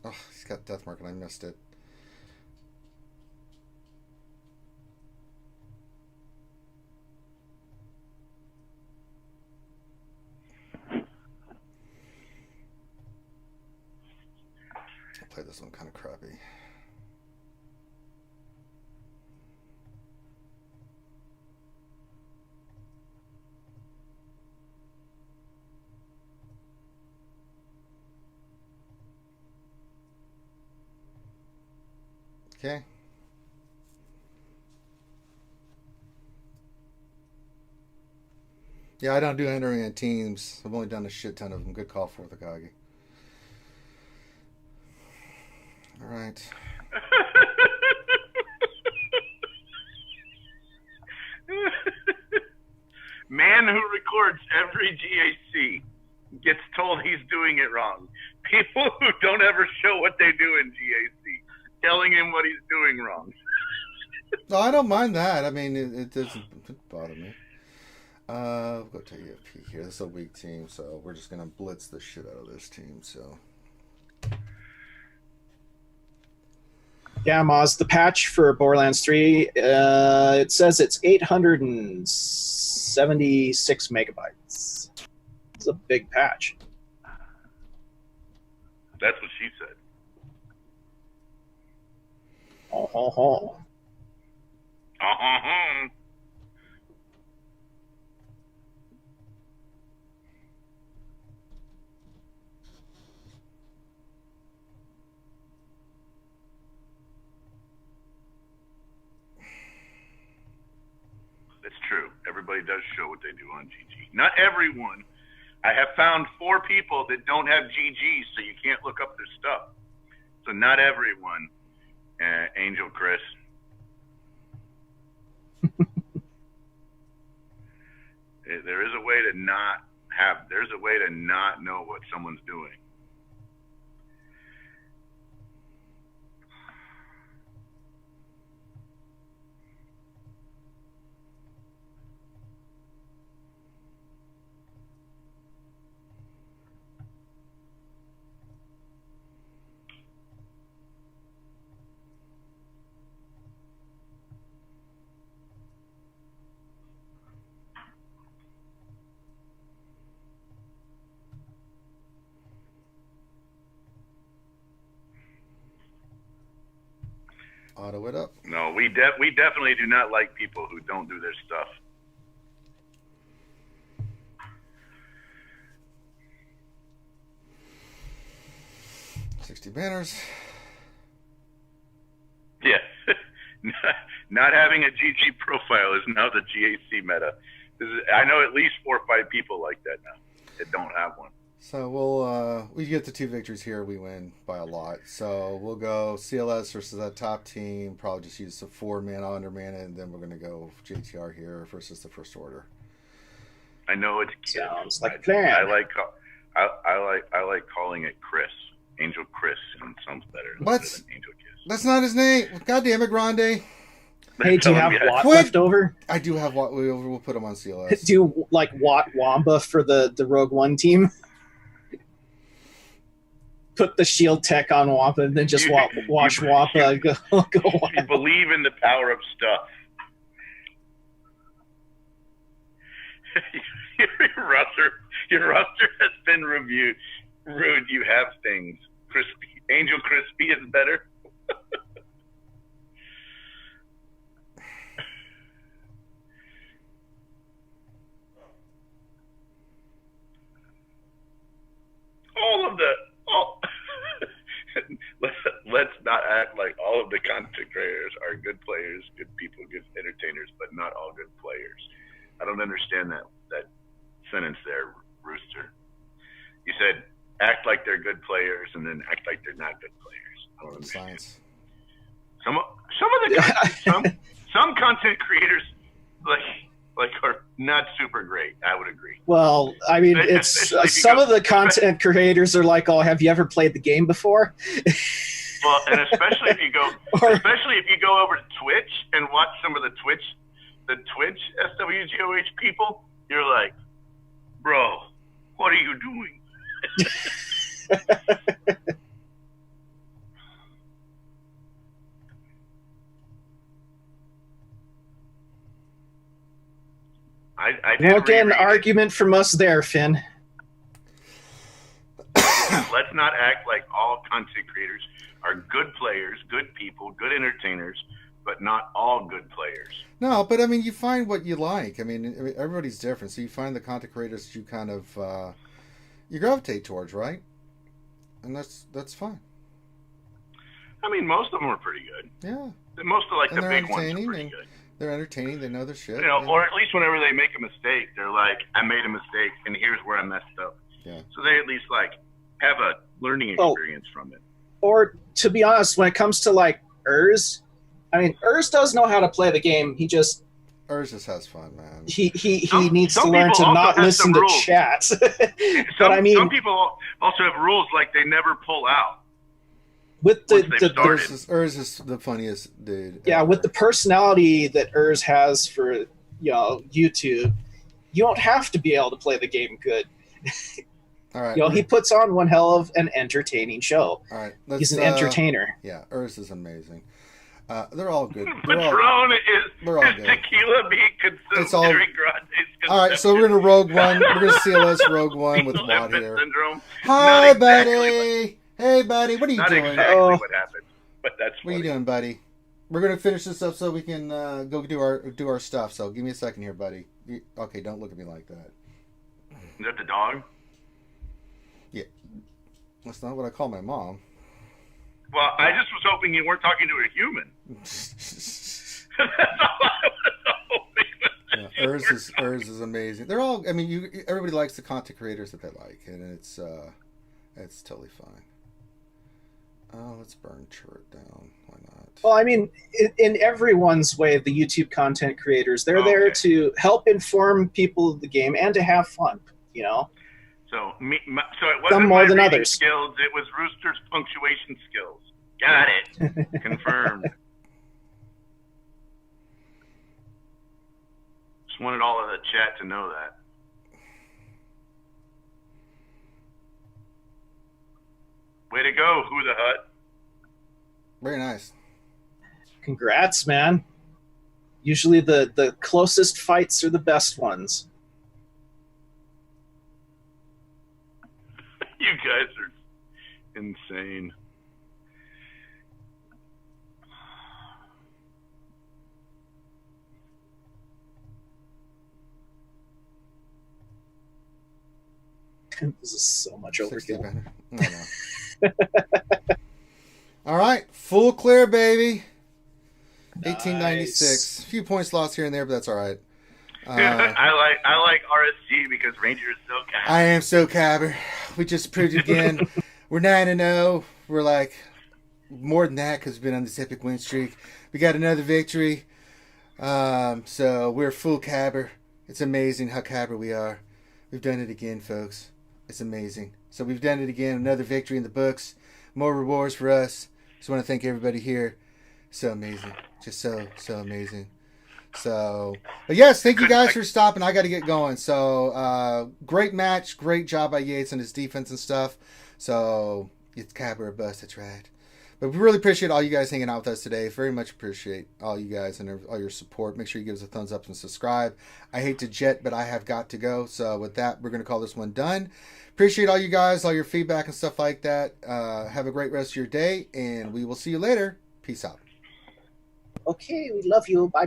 Speaker 1: Oh, he's got Death Mark and I missed it. I'll play this one kind of crappy. Okay. Yeah, I don't do entering in teams. I've only done a shit ton of them. Good call for the Kagi. All right.
Speaker 6: Man who records every GAC gets told he's doing it wrong. People who don't ever show what they do in GAC. Telling him what he's doing wrong.
Speaker 1: No, I don't mind that. I mean, it doesn't bother me. We'll go to EFP here. This is a weak team, so we're just gonna blitz the shit out of this team. So,
Speaker 2: yeah, Moz, the patch for Borderlands 3, it says it's 876 megabytes. It's a big patch.
Speaker 6: That's what she said.
Speaker 2: Oh, ho, ho.
Speaker 6: It's true. Everybody does show what they do on GG. Not everyone. I have found 4 people that don't have GG, so you can't look up their stuff. So not everyone. Angel Chris. There is a way to not have. There's a way to not know what someone's doing.
Speaker 1: auto it up.
Speaker 6: No, we definitely do not like people who don't do their stuff.
Speaker 1: 60 banners.
Speaker 6: Yeah. Not having a GG profile is now the GAC meta. I know at least 4 or 5 people like that now that don't have one.
Speaker 1: So we get the 2 victories here. We win by a lot. So we'll go CLS versus that top team. Probably just use the 4 mana under mana, and then we're gonna go JTR here versus the First Order.
Speaker 6: I know it's
Speaker 2: sounds like a plan.
Speaker 6: I like calling it Chris. Angel Chris sounds better.
Speaker 1: What?
Speaker 6: Angel Kiss.
Speaker 1: That's not his name. God damn it, Grande.
Speaker 2: Hey, do you have Watt left over?
Speaker 1: I do have Watt. We'll put him on CLS.
Speaker 2: Do you like Watt Wamba for the Rogue One team? Put the shield tech on Wampa and then just watch Wampa go wild.
Speaker 6: You believe in the power of stuff. Your roster has been reviewed. Rude, you have things. Crispy. Angel Crispy is better. Let's not act like all of the content creators are good players, good people, good entertainers, but not all good players. I don't understand that sentence there, Rooster. You said act like they're good players and then act like they're not good players. I don't understand.
Speaker 1: Science.
Speaker 6: Some content creators like are not super great. I would agree.
Speaker 2: Well, I mean, it's some of the content creators are like, "Oh, have you ever played the game before?"
Speaker 6: Well, and especially if you go over to Twitch and watch some of the Twitch SWGOH people, you're like, bro, what are you doing? I
Speaker 2: won't get an argument from us there, Finn.
Speaker 6: Let's not act like all content creators are good players, good people, good entertainers, but not all good players.
Speaker 1: No, but I mean, you find what you like. I mean, everybody's different, so you find the content creators that you kind of you gravitate towards, right? And that's fine.
Speaker 6: I mean, most of them are pretty good.
Speaker 1: Yeah.
Speaker 6: Most of the big ones are pretty good.
Speaker 1: They're entertaining. They know their shit.
Speaker 6: Or at least whenever they make a mistake, they're like, "I made a mistake, and here's where I messed up."
Speaker 1: Yeah.
Speaker 6: So they at least have a learning experience from it.
Speaker 2: Or to be honest, when it comes to Urz, I mean, Urz does know how to play the game.
Speaker 1: Urz just has fun, man.
Speaker 2: He needs to learn to not listen to chat. But
Speaker 6: some people also have rules like they never pull out.
Speaker 2: With
Speaker 1: Urz is the funniest dude.
Speaker 2: Yeah,
Speaker 1: ever.
Speaker 2: with the personality that Urz has for YouTube, you don't have to be able to play the game good.
Speaker 1: All right.
Speaker 2: He puts on one hell of an entertaining show.
Speaker 1: All right.
Speaker 2: He's an entertainer.
Speaker 1: Yeah, Urz is amazing. They're all good.
Speaker 6: Patron is
Speaker 1: good.
Speaker 6: tequila being consumed during Grande's.
Speaker 1: All right, so we're gonna Rogue One. We're gonna CLS Rogue One with Watt here.
Speaker 6: Syndrome.
Speaker 1: Hi, buddy. Hey, buddy. What are you
Speaker 6: not
Speaker 1: doing?
Speaker 6: Exactly what happened, but that's funny.
Speaker 1: What are you doing, buddy? We're gonna finish this up so we can go do our stuff. So give me a second here, buddy. Okay, don't look at me like that.
Speaker 6: Is that the dog?
Speaker 1: Yeah, that's not what I call my mom.
Speaker 6: Well, I just was hoping you weren't talking to a human. That's all I was hoping.
Speaker 1: Urz is amazing. They're all. I mean, everybody likes the content creators that they like, and it's totally fine. Let's burn Turret down. Why not?
Speaker 2: Well, I mean, in everyone's way, the YouTube content creators, they're there to help inform people of the game and to have fun.
Speaker 6: So it wasn't
Speaker 2: more
Speaker 6: my
Speaker 2: than
Speaker 6: reading
Speaker 2: others.
Speaker 6: skills. It was Rooster's punctuation skills. Got it. Confirmed. Just wanted all of the chat to know that. Way to go, Who the Hut.
Speaker 1: Very nice.
Speaker 2: Congrats, man. Usually the closest fights are the best ones.
Speaker 6: You guys are insane.
Speaker 2: This is so much overkill.
Speaker 1: I know. All right, full clear, baby.
Speaker 2: Nice.
Speaker 1: 1896. A few points lost here and there, but that's all right.
Speaker 6: I like RSG because Ranger is so kind.
Speaker 1: I am so cabber. We just proved it again. We're 9-0. We're like more than that because we've been on this epic win streak. We got another victory. So we're full cabber. It's amazing how cabber we are. We've done it again, folks. It's amazing. So we've done it again. Another victory in the books. More rewards for us. Just want to thank everybody here. So amazing. Just so amazing. So, but yes, thank you guys for stopping. I got to get going. So, great match. Great job by Yates and his defense and stuff. So, it's cabber or bust. That's right. But we really appreciate all you guys hanging out with us today. Very much appreciate all you guys and all your support. Make sure you give us a thumbs up and subscribe. I hate to jet, but I have got to go. So with that, we're going to call this one done. Appreciate all you guys, all your feedback and stuff like that. Have a great rest of your day, and we will see you later. Peace out.
Speaker 2: Okay, we love you. Bye-bye.